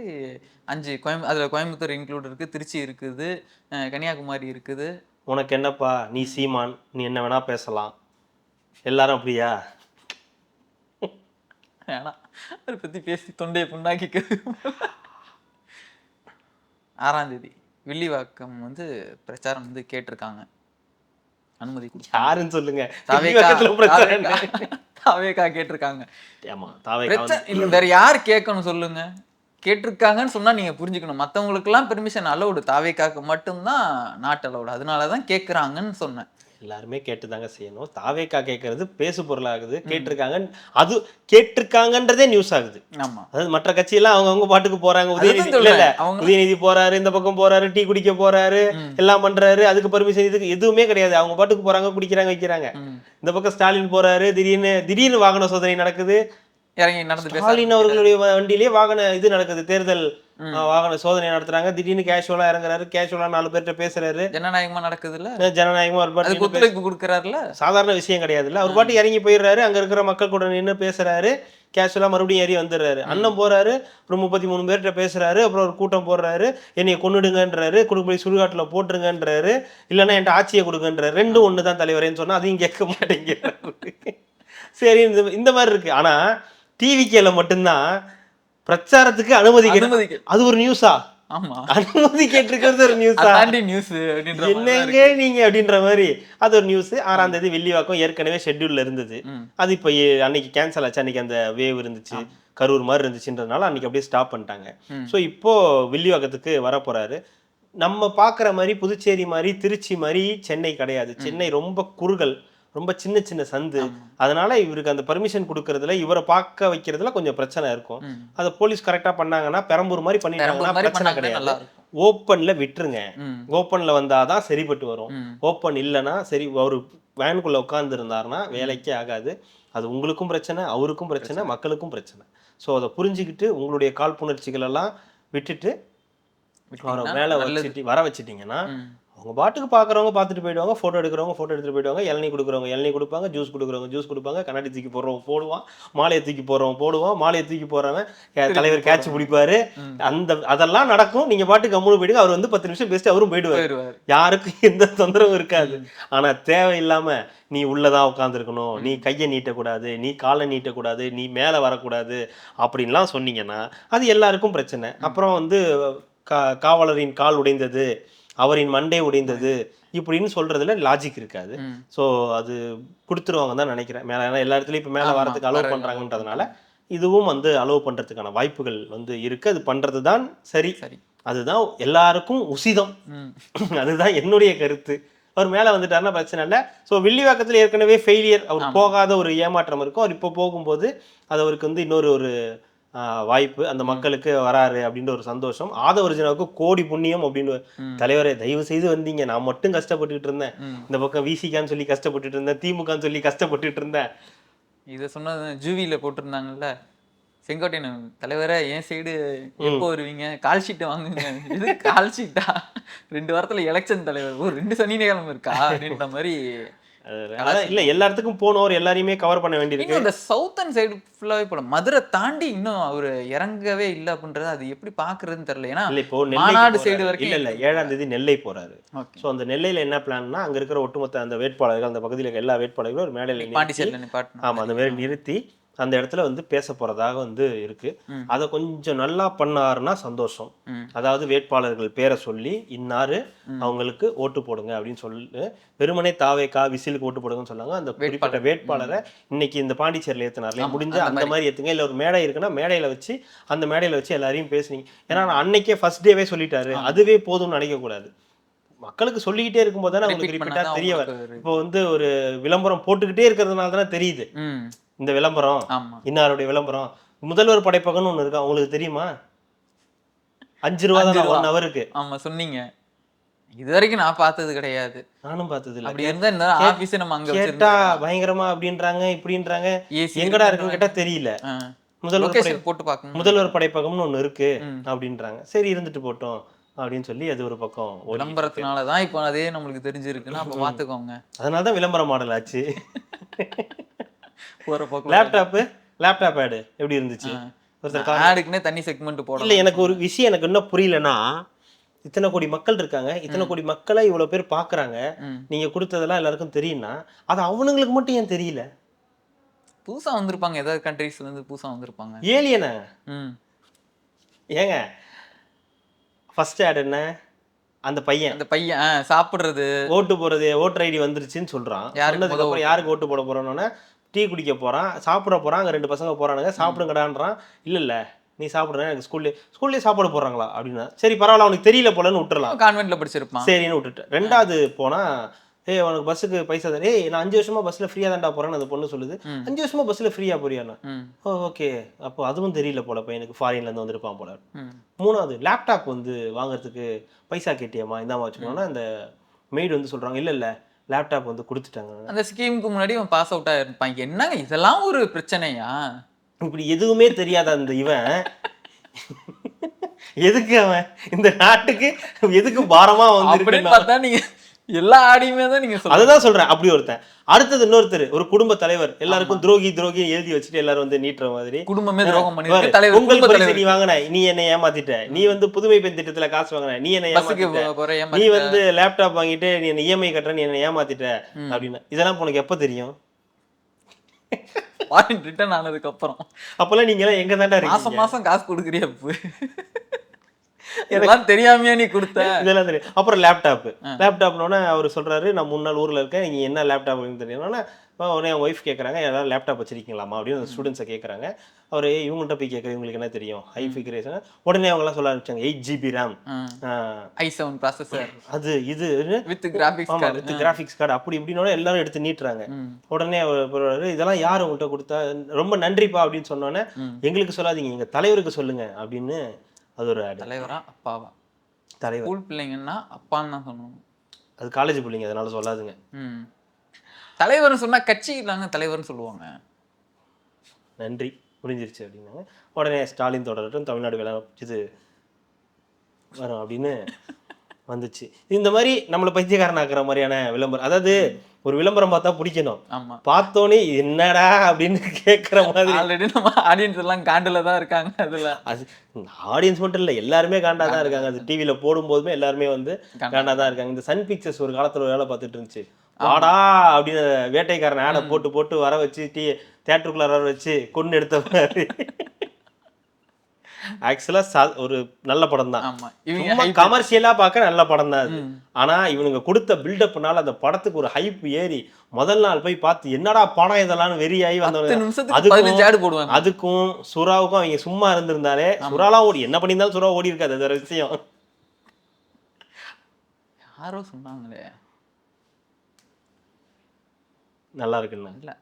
5 அதில் கோயம்புத்தூர் இன்க்ளூட் இருக்குது, திருச்சி இருக்குது, கன்னியாகுமரி இருக்குது. உனக்கு என்னப்பா, நீ சீமான், நீ என்ன வேணா பேசலாம், எல்லாரும் அப்படியா? ஏன்னா அதை பற்றி பேசி தொண்டையை புண்ணாக்கிக்கிறது. 6ஆம் தேதி வில்லிவாக்கம் வந்து பிரச்சாரம் வந்து கேட்டிருக்காங்க, அனுமதி யாருன்னு சொல்லுங்க. தாவேகா கேட்டிருக்காங்க. வேற யார் கேட்கணும் சொல்லுங்க, கேட்டிருக்காங்கன்னு சொன்னா நீங்க புரிஞ்சுக்கணும். மற்றவங்களுக்குலாம் பெர்மிஷன் அலௌடு, தாவேகாக்கு மட்டும்தான் நாட் அலௌடு. அதனாலதான் கேட்குறாங்கன்னு சொன்னேன். எல்லாருமே கேட்டுதாங்க செய்யணும். தாவேக்கா கேட்கறது பேசு பொருளாகுது, கேட்டிருக்காங்க, அது கேட்டிருக்காங்கன்றதே நியூஸ் ஆகுது. ஆமா, அதாவது மற்ற கட்சியெல்லாம் அவங்க பாட்டுக்கு போறாங்க. உதயநிதி போறாரு, இந்த பக்கம் போறாரு, டீ குடிக்க போறாரு, எல்லாம் பண்றாரு, அதுக்கு பர்மிஷன் இதுக்கு எதுவுமே கிடையாது. அவங்க பாட்டுக்கு போறாங்க, குடிக்கிறாங்க, வைக்கிறாங்க. இந்த பக்கம் ஸ்டாலின் போறாரு, திடீர்னு வாகன சோதனை நடக்குது, இறங்கி நடந்து ஸ்டாலின் அவர்களுடைய வண்டியிலேயே வாகன இது நடக்குது, தேர்தல் வாகன சோதனை நடத்துறாங்க. திடீர்னு கேஷுவலா இறங்குறாரு, கேஷுவலா 4 பேர்கிட்ட பேசுறாரு. ஜனநாயகமா நடக்குதுல்ல, ஜனநாயகமா ஒத்துழைப்பு கொடுக்கறாருல, சாதாரண விஷயம் கிடையாதுல்ல. அவர் பாட்டு இறங்கி போயிடுறாரு, அங்க இருக்கிற மக்கள் கூட நின்று பேசுறாரு, கேஷுவலா மறுபடியும் ஏறி வந்துடுறாரு. அண்ணன் போறாரு, ஒரு 33 பேர்கிட்ட பேசுறாரு, அப்புறம் ஒரு கூட்டம் போடுறாரு, என்னைய கொன்னுடுங்கன்றாரு, குடும்படி சுடுகாட்டுல போட்டுருங்கன்றாரு, இல்லைன்னா என்கிட்ட ஆட்சியை கொடுங்கன்றாரு. 2 ஒன்று தான் தலைவரேன்னு சொன்னா அதையும் கேட்க மாட்டேங்கிறாரு. சரி, இந்த மாதிரி இருக்கு. ஆனா டிவிகேல மட்டும்தான் பிரச்சாரத்துக்கு அனுமதி. அது ஒரு நியூஸா? ஆமா, அனுமதி கேட்டிருக்கிறது ஒரு நியூஸா? என்னங்க நீங்க அப்படின்ற மாதிரி அது ஒரு நியூஸ். 6ஆம் தேதி வில்லிவாக்கம் ஏற்கனவே ஷெட்யூல்ல இருந்தது. அது இப்போ அன்னைக்கு கேன்சல் ஆச்சு. அன்னைக்கு அந்த வேவ் இருந்துச்சு, கரூர் மாதிரி இருந்துச்சுன்றதுனால அன்னைக்கு அப்படியே ஸ்டாப் பண்ணிட்டாங்க. ஸோ இப்போ வில்லிவாக்கத்துக்கு வர போறாரு. நம்ம பாக்குற மாதிரி புதுச்சேரி மாதிரி திருச்சி மாதிரி சென்னை கிடையாது. சென்னை ரொம்ப குறுகல், ரொம்ப சின்ன சின்ன சந்து. அதனால இவருக்கு அந்த பர்மிஷன் கொடுக்கறதுல, இவரை பார்க்க வைக்கிறதுல கொஞ்சம் பிரச்சனை இருக்கும். அதை போலீஸ் கரெக்டா பண்ணாங்கன்னா, பெரம்பூர் மாதிரி பண்ணிட்டாங்கன்னா பிரச்சனை கிடையாது. ஓப்பன்ல விட்டுருங்க, ஓப்பன்ல வந்தாதான் சரிப்பட்டு வரும். ஓப்பன் இல்லைன்னா சரி, ஒரு வேனுக்குள்ள உட்கார்ந்து இருந்தாருன்னா வேலைக்கே ஆகாது. அது உங்களுக்கும் பிரச்சனை, அவருக்கும் பிரச்சனை, மக்களுக்கும் பிரச்சனை. ஸோ அதை புரிஞ்சுக்கிட்டு உங்களுடைய காழ்ப்புணர்ச்சிகள் எல்லாம் விட்டுட்டு அவரை மேலே வர வச்சுட்டீங்கன்னா அவங்க பாட்டுக்கு பார்க்குறவங்க பார்த்துட்டு போயிடுவாங்க, ஃபோட்டோ எடுக்கிறவங்க ஃபோட்டோ எடுத்துட்டு போயிடுவாங்க, இளநீ கொடுக்குறவங்க இளநீ கொடுப்பாங்க, ஜூஸ் கொடுக்குறவங்க ஜூஸ் கொடுப்பாங்க, கண்ணாடி தூக்கி போடுறவங்க போடுவான், மாலையை தூக்கி போடுறவன் போடுவான், மாலையை தூக்கி போடுறவன் தலைவர் கேட்ச் பிடிப்பாரு. அதெல்லாம் நடக்கும். நீங்க பாட்டுக்கு கம்முனு போயிடுங்க. அவர் வந்து 10 நிமிஷம் பேசிட்டு அவரும் போயிடுவார். யாருக்கும் எந்த தொந்தரவும் இருக்காது. ஆனா தேவையில்லாம நீ உள்ளதான் உட்காந்துருக்கணும், நீ கையை நீட்டக்கூடாது, நீ காலை நீட்டக்கூடாது, நீ மேலே வரக்கூடாது அப்படின்லாம் சொன்னீங்கன்னா அது எல்லாருக்கும் பிரச்சனை. அப்புறம் வந்து காவலரின் கால் உடைந்தது, அவரின் மண்டை உடைந்தது இப்படின்னு சொல்றதுல லாஜிக் இருக்காது. ஸோ அது கொடுத்துருவாங்க தான் நினைக்கிறேன் மேலே. ஏன்னா எல்லா இடத்துலையும் இப்போ மேலே வரதுக்கு அலோவ் பண்ணுறாங்கன்றதுனால இதுவும் வந்து அலோவ் பண்ணுறதுக்கான வாய்ப்புகள் வந்து இருக்கு. அது பண்ணுறது தான் சரி, அதுதான் எல்லாருக்கும் உசிதம். அதுதான் என்னுடைய கருத்து. அவர் மேலே வந்துட்டாருன்னா பிரச்சனை இல்லை. ஸோ வில்லிவாக்கத்தில் ஏற்கனவே ஃபெயிலியர், அவர் போகாத ஒரு ஏமாற்றம் இருக்கும். அவர் இப்போ போகும்போது அது அவருக்கு வந்து இன்னொரு வாய்ப்பு, அந்த மக்களுக்கு வராரு அப்படின்ற ஒரு சந்தோஷம். ஆதவர்ஜனாவுக்கு கோடி புண்ணியம் அப்படின்னு. தலைவரே தயவு செய்து வந்தீங்க, நான் மட்டும் கஷ்டப்பட்டுட்டு இருந்தேன், இந்த பக்கம் விசிகான்னு சொல்லி கஷ்டப்பட்டுட்டு இருந்தேன், திமுகன்னு சொல்லி கஷ்டப்பட்டுட்டு இருந்தேன். இதை சொன்னது ஜூவியில போட்டிருந்தாங்கல்ல, செங்கோட்டையன் தலைவரை என் சைடு எப்போ வருவீங்க, கால் ஷீட்டை வாங்குங்க. இது கால் ஷீட்டா, 2 வாரத்துல எலெக்ஷன் தலைவர், ஒரு 2 சனி நேரம் இருக்கா அப்படின்ற மாதிரி. இல்ல எல்லா இடத்துக்கும் போனோர் எல்லாரையுமே கவர் பண்ண வேண்டியிருக்கு. இந்த சவுத்தன் சைடு ஃபுல்லாவே போல, மதுரை தாண்டி இன்னும் அவரு இறங்கவே இல்லை அப்படின்றது அது எப்படி பாக்குறதுன்னு தெரியல. ஏன்னா இப்போ மாநாடு சைடு வரைக்கும் இல்ல 7ஆம் தேதி நெல்லை போறாரு. ஸோ அந்த நெல்லையில என்ன பிளான்னா, அங்க இருக்கிற ஒட்டுமொத்த அந்த வேட்பாளர்கள், அந்த பகுதியில் இருக்க எல்லா வேட்பாளர்களும் ஒரு மேடையில் ஆமா அந்த மாதிரி நிறுத்தி அந்த இடத்துல வந்து பேச போறதாக வந்து இருக்கு. அதை கொஞ்சம் நல்லா பண்ணாருன்னா சந்தோஷம். அதாவது வேட்பாளர்கள் பேரை சொல்லி இன்னாரு அவங்களுக்கு ஓட்டு போடுங்க அப்படின்னு சொல்லி, வெறுமனே தாவேக்கா விசிலுக்கு ஓட்டு போடுங்கன்னு சொன்னாங்க. அந்த குறிப்பிட்ட வேட்பாளரை இன்னைக்கு இந்த பாண்டிச்சேரியில் ஏற்றினார்ல, முடிஞ்ச அந்த மாதிரி ஏற்றுங்க. இல்லை ஒரு மேடை இருக்குன்னா மேடையில வச்சு அந்த மேடையில வச்சு எல்லாரையும் பேசுனீங்க. ஏன்னா அன்னைக்கே ஃபர்ஸ்ட் டேவே சொல்லிட்டாரு, அதுவே போதும்னு நினைக்கக்கூடாது. மக்களுக்கு சொல்லிக்கிட்டே இருக்கும்போது தானே அவங்களுக்கு ரிப்பீட்டா தெரிய வரும். இப்போ வந்து ஒரு விளம்பரம் போட்டுக்கிட்டே இருக்கிறதுனால தானே தெரியுது இந்த விளம்பரம், இன்னாருடைய விளம்பரம். முதல்வர் படைப்பகம்னு ஒண்ணு இருக்கு, உங்களுக்கு தெரியுமா? 5 ரூபா தான் 1 ஹவருக்கு. ஆமா சொன்னீங்க. இது வரைக்கும் நான் பார்த்தது கிடையாது. நானும் பார்த்தது இல்ல. அப்படி இருந்தா இந்த ஆபீஸ் நம்ம அங்க கேட்டா பயங்கரமா அப்படின்றாங்க இப்படின்றாங்க. எங்கடா இருக்குன்னு கேட்டா தெரியல. முதல்வர் படைப்பகம்னு ஒண்ணு இருக்கு அப்படின்றாங்க. சரி இருந்துட்டு போட்டோம் அப்படின்னு சொல்லி அது ஒரு பக்கம். விளம்பரத்தினாலதான் இப்போ அதே நம்மளுக்கு தெரிஞ்சிருக்குன்னா அப்ப பாத்துக்கோங்க. அதனாலதான் விளம்பர மாடல் ஆச்சு. லேப்டாப் ஆடு எப்படி இருந்துச்சு? ஆடுக்குனே தனி செக்மெண்ட் போடணும். இல்ல எனக்கு ஒரு விஷயம் எனக்கு என்ன புரியலன்னா, இத்தனை கோடி மக்கள் இருக்காங்க, இத்தனை கோடி மக்களை இவ்வளவு பேர் பாக்குறாங்க, நீங்க கொடுத்ததெல்லாம் எல்லாருக்கும் தெரியும்னா அது அவனுங்களுக்கு மட்டும் ஏன் தெரியல? புதுசா வந்திருப்பாங்க, ஏதாவது கண்ட்ரீஸ்ல இருந்து புதுசா வந்திருப்பாங்க. ஏலியனா ஏங்க ஃபர்ஸ்ட் ஆட் என்ன? அந்த பையன் சாப்பிடுறது, ஓட்டு போறது, ஓட்டர் ஐடி வந்துருச்சுன்னு சொல்றான். சொன்னதுக்கு யாருக்கு ஓட்டு போட போறோம்னா, டீ குடிக்க போறான், சாப்பிட போறான், அங்க 2 பசங்க போறானுங்க, சாப்பிடுங்கடான்றான். இல்ல நீ சாப்பிடுற, எனக்கு ஸ்கூல்லேயே சாப்பாடு போடுறாங்களா அப்படின்னா, சரி பரவாயில்ல அவனுக்கு தெரியல போலன்னு விட்டுறலாம். கான்வென்ட்ல படிச்சிருப்பான் சரின்னு விட்டுட்டு 2வது போனா, உனக்கு பஸ்ஸுக்கு பைசா தரே, நான் 5 வருஷமா பஸ்ல ஃப்ரீயா தான்டா போறேன்னு அந்த பொண்ணு சொல்லுது. 5 வருஷமா பஸ்ல ஃப்ரீயா போறியானா? ஓகே, அப்போ அதுவும் தெரியல போல, பையனுக்கு ஃபாரின்ல இருந்து வந்திருப்பான் போல. 3வது லேப்டாப் வந்து வாங்குறதுக்கு பைசா கேட்டியாமா, இந்தாமா வச்சுக்கோன்னா, அந்த மெய்டு வந்து சொல்றாங்க இல்ல லேப்டாப் வந்து கொடுத்துட்டாங்க. அந்த ஸ்கீமுக்கு முன்னாடி அவன் பாஸ் அவுட் ஆயிருப்பான். என்னங்க இதெல்லாம் ஒரு பிரச்சனையா? இப்படி எதுவுமே தெரியாத அந்த இவன் எதுக்கு அவன் இந்த நாட்டுக்கு எதுக்கு பாரமா வந்து பார்த்தா நீங்க எல்லா ஆடியுமே தான் நீங்க அதுதான் சொல்றேன். அப்படி ஒருத்தன். அடுத்தது இன்னொருத்தர், ஒரு குடும்ப தலைவர், எல்லாருக்கும் துரோகி எழுதி வச்சுட்டு எல்லாரும் வந்து நீட்டுற மாதிரி. குடும்பமே துரோகம் பண்ணிருக்கு. தலைவர் உங்களுக்கு பரிசு நீ வாங்கின, நீ என்ன ஏமாத்திட்ட, நீ வந்து புதுமை பெண் திட்டத்துல காசு வாங்கின, நீ என்ன ஏமாத்திட்ட, நீ வந்து லேப்டாப் வாங்கிட்டு நீ என்ன இஎம்ஐ கட்டுற, நீ என்ன ஏமாத்திட்ட அப்படின்னு. இதெல்லாம் உனக்கு எப்ப தெரியும்? ரிட்டர்ன் ஆனதுக்கு அப்புறம். அப்பெல்லாம் நீங்க எல்லாம் எங்க தாண்டா மாசம் மாசம் காசு கொடுக்குறியா? இதெல்லாம் தெரியாமையா நீ கொடுத்த? இதெல்லாம் தெரியும். அப்புறம் லேப்டாப்னோட அவர் சொல்றாரு, நான் 3 நாள் ஊர்ல இருக்கேன், நீங்க என்ன லேப்டாப் தெரியும்னா, உடனே என் ஒய்ஃப் கேட்குறாங்க, யாராவது லேப்டாப் வச்சிருக்கீங்களாமா அப்படின்னு ஸ்டூடெண்ட்ஸை கேட்குறாங்க. அவர் இவங்கள்ட்ட போய் கேட்குற, இவங்களுக்கு என்ன தெரியும் ஹை ஃபிகரேஷன். உடனே அவங்கலாம் சொல்ல ஆரம்பிச்சாங்க 8 GB RAM, i7 ப்ராசஸர், அது இது வித் கிராஃபிக்ஸ் கார்டு அப்படி இப்படின்னு எல்லாரும் எடுத்து நீட்டுறாங்க. உடனே அவர் இதெல்லாம் யார் உங்கள்கிட்ட கொடுத்தா, ரொம்ப நன்றிப்பா அப்படின்னு சொன்னோன்னே, எங்களுக்கு சொல்லாதீங்க எங்க தலைவருக்கு சொல்லுங்க அப்படின்னு. அது ஒரு தலைவரா அப்பாவா? தலைவர். ஸ்கூல் பிள்ளைங்கன்னா அப்பான்னு தான் சொல்லணும். அது காலேஜ் பிள்ளைங்க, அதனால சொல்லாதுங்க. தலைவர்னு சொன்னா கட்சி இல்லாங்க தலைவர்னு சொல்லுவாங்க. நன்றி முடிஞ்சிருச்சு அப்படின்னாங்க. உடனே ஸ்டாலின் தொடரட்டும், தமிழ்நாடு வேலை இது வரும் அப்படின்னு வந்துச்சு. இந்த மாதிரி நம்மளை பைத்தியக்காரன் ஆக்குற மாதிரியான விளம்பரம். அதாவது ஒரு விளம்பரம் பார்த்தா பிடிக்கணும், ஆமா பார்த்தோன்னே என்னடா அப்படின்னு கேட்குற மாதிரி. ஆல்ரெடி நம்ம ஆடியன்ஸ் எல்லாம் காண்டுல தான் இருக்காங்க. அதுல அது ஆடியன்ஸ் மட்டும் இல்லை, எல்லாருமே காண்டா தான் இருக்காங்க. அது டிவியில் போடும்போதுமே எல்லாருமே வந்து காண்டா தான் இருக்காங்க. இந்த சன் பிக்சர்ஸ் ஒரு காலத்தில் வேலை பார்த்துட்டு இருந்துச்சு. வாடா அப்படின்னு வேட்டைக்காரன் ஆடை போட்டு போட்டு வர வச்சு தியேட்டருக்குள்ள வர வச்சு கொண்டு எடுத்த மாதிரி. ஆக்சுவலா ஒரு நல்ல படம் தான், கமர்ஷியலா பார்க்க நல்ல படம் தான் அது. ஆனா இவனுங்க கொடுத்த பில்டப்னால அந்த படத்துக்கு ஒரு ஹைப் ஏறி முதல் நாள் போய் பார்த்து என்னடா படம் இதெல்லாம் வெறியாகி வந்தவங்க. அதுக்கும் சுறாவுக்கும் அவங்க சும்மா இருந்திருந்தாலே, சுறாலாம் ஓடி என்ன பண்ணியிருந்தாலும் சுறா ஓடி இருக்காது. அது ஒரு விஷயம். யாரோ சொன்னாங்களே நல்லா இருக்குன்னு, இல்ல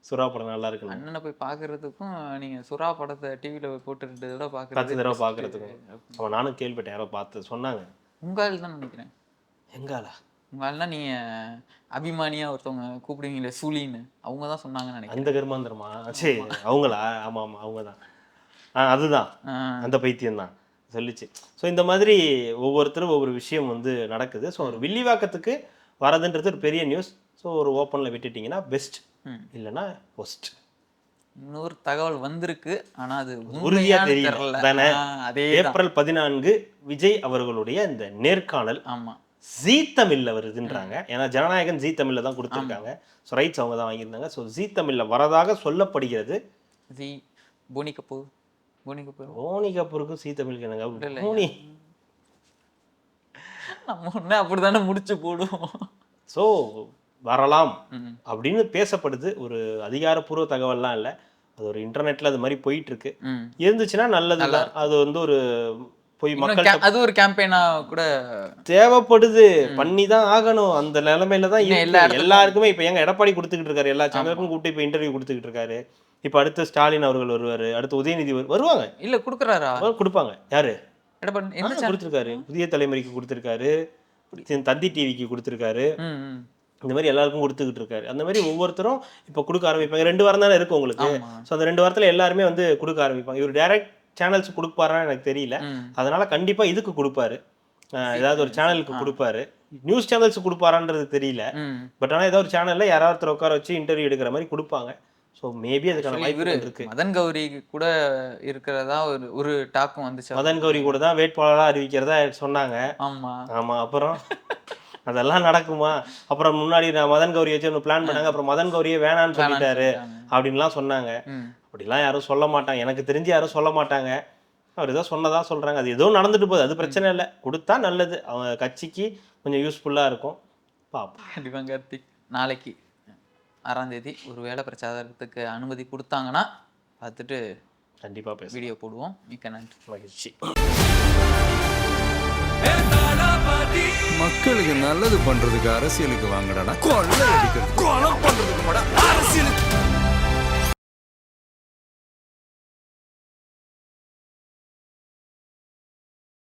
சுறா படம் நல்லா இருக்கு. அண்ணனை போய் பாக்குறதுக்கும் நீங்க சுறா படத்தை டிவில போட்டு 2 தடவை பாக்குறது, 10 தடவை பாக்குறதுக்கும் நானும் கேள்விப்பட்டேன், யாரோ பார்த்து சொன்னாங்க. உங்க ஆள் தான் நினைக்கிறேன். எங்காலா? உங்க ஆள்னா நீங்க அபிமானியா ஒருத்தவங்க கூப்பிடுவீங்களே சூலின்னு, அவங்க தான் சொன்னாங்கன்னு நினைக்கிறேன். அந்த கர்மாந்திரமா? சரி அவங்களா? ஆமா ஆமா அவங்க தான். அதுதான் அந்த பைத்தியம் தான் சொல்லிச்சு. ஸோ இந்த மாதிரி ஒவ்வொருத்தரும் ஒவ்வொரு விஷயம் வந்து நடக்குது. ஸோ ஒரு வில்லிவாக்கத்துக்கு வரதுன்றது ஒரு பெரிய நியூஸ். ஸோ ஒரு ஓப்பனில் விட்டுட்டிங்கன்னா பெஸ்ட், இல்லைன்னா ஒஸ்ட். இன்னொரு தகவல் வந்திருக்கு, ஆனா அது உறுதியா தெரியல தானே. ஏப்ரல் 14 விஜய் அவர்களுடைய இந்த நேர்காணல் ஆமா ஜீ தமிழ்ல வருதுன்றாங்க. ஏன்னா ஜனநாயகன் ஜீ தமிழ்ல தான் கொடுத்துருக்காங்க. ஸோ ரைட்ஸ் அவங்க தான் வாங்கியிருந்தாங்க. ஸோ ஜீ தமிழ்ல வரதாக சொல்லப்படுகிறது. ஜி போனி கபூருக்கும் ஜீ தமிழுக்கு என்னங்க போனி? நம்ம ஒண்ணு அப்படிதானே முடிச்சு போடுவோம். ஸோ வரலாம் அப்படின்னு பேசப்படுது. ஒரு அதிகாரப்பூர்வ தகவல்லாம் இல்லை, அது ஒரு இன்டர்நெட்ல அது மாதிரி போயிட்டு இருக்கு. இருந்துச்சுன்னா நல்லது தான். அது வந்து ஒரு போய் மக்கள் அது ஒரு கேம்பெயினா கூட தேவைப்படுது, பண்ணி தான் ஆகணும். அந்த நிலைமையில தான் எல்லாருக்குமே. இப்ப எங்க எடப்பாடி கொடுத்துக்கிட்டு இருக்காரு, எல்லா சேனலுக்கும் கூப்பிட்டு இப்ப இன்டர்வியூ கொடுத்துக்கிட்டு இருக்காரு. இப்ப அடுத்து ஸ்டாலின் அவர்கள் வருவாரு, அடுத்து உதயநிதி வருவாங்க. இல்ல கொடுக்குறாரா? கொடுப்பாங்க. யாரு? எடப்பாடி கொடுத்துருக்காரு, புதிய தலைமுறைக்கு கொடுத்துருக்காரு, தந்தி டிவிக்கு கொடுத்துருக்காரு, இந்த மாதிரி எல்லாருக்கும் கொடுத்துக்கிட்டு இருக்காரு. அந்த மாதிரி ஒவ்வொருத்தரும் இப்போ கொடுக்க ஆரம்பிப்பாங்க. 2 வாரம் தானே இருக்கு உங்களுக்கு. ஸோ அந்த 2 வாரத்தில் எல்லாருமே வந்து கொடுக்க ஆரம்பிப்பாங்க. இவர் டைரக்ட் சேனல்ஸ் கொடுப்பாரான்னு எனக்கு தெரியல. அதனால கண்டிப்பா இதுக்கு கொடுப்பாரு, ஏதாவது ஒரு சேனலுக்கு கொடுப்பாரு. நியூஸ் சேனல்ஸ் கொடுப்பாரான்றது தெரியல. பட் ஆனால் ஏதாவது ஒரு சேனல்ல யாராவது உட்கார வச்சு இன்டர்வியூ எடுக்கிற மாதிரி கொடுப்பாங்க. ஸோ மேபி அதுக்கான வாய்ப்பு இருக்கு. மதன் கௌரி கூட இருக்கிறதா ஒரு டாக்கும் வந்துச்சு. மதன் கௌரி கூட தான் வேட்பாளராக அறிவிக்கிறதா சொன்னாங்க. ஆமா ஆமா. அப்புறம் அதெல்லாம் நடக்குமா? அப்புறம் முன்னாடி நான் மதன் கௌரி வச்சு ஒன்று பிளான் பண்ணாங்க, அப்புறம் மதன் கௌரியே வேணான்னு சொல்லிட்டாரு அப்படின்லாம் சொன்னாங்க. அப்படிலாம் யாரும் சொல்ல மாட்டாங்க, எனக்கு தெரிஞ்சு யாரும் சொல்ல மாட்டாங்க. அவர் ஏதோ சொன்னதா சொல்றாங்க. அது ஏதோ நடந்துட்டு போகுது, அது பிரச்சனை இல்லை. கொடுத்தா நல்லது, அவங்க கட்சிக்கு கொஞ்சம் யூஸ்ஃபுல்லாக இருக்கும். பார்ப்போம். கண்டிப்பாக கார்த்திக், நாளைக்கு 6ஆம் தேதி ஒரு வேலை பிரச்சாரத்துக்கு அனுமதி கொடுத்தாங்கன்னா பார்த்துட்டு கண்டிப்பாக வீடியோ போடுவோம். மிக்க நன்றி, மகிழ்ச்சி. மக்களுக்கு நல்லது பண்றதுக்கு அரசியலுக்கு வாங்கடா, கொள்ளை அடிக்கிறது கொலை பண்றதுக்கு அரசியலுக்கு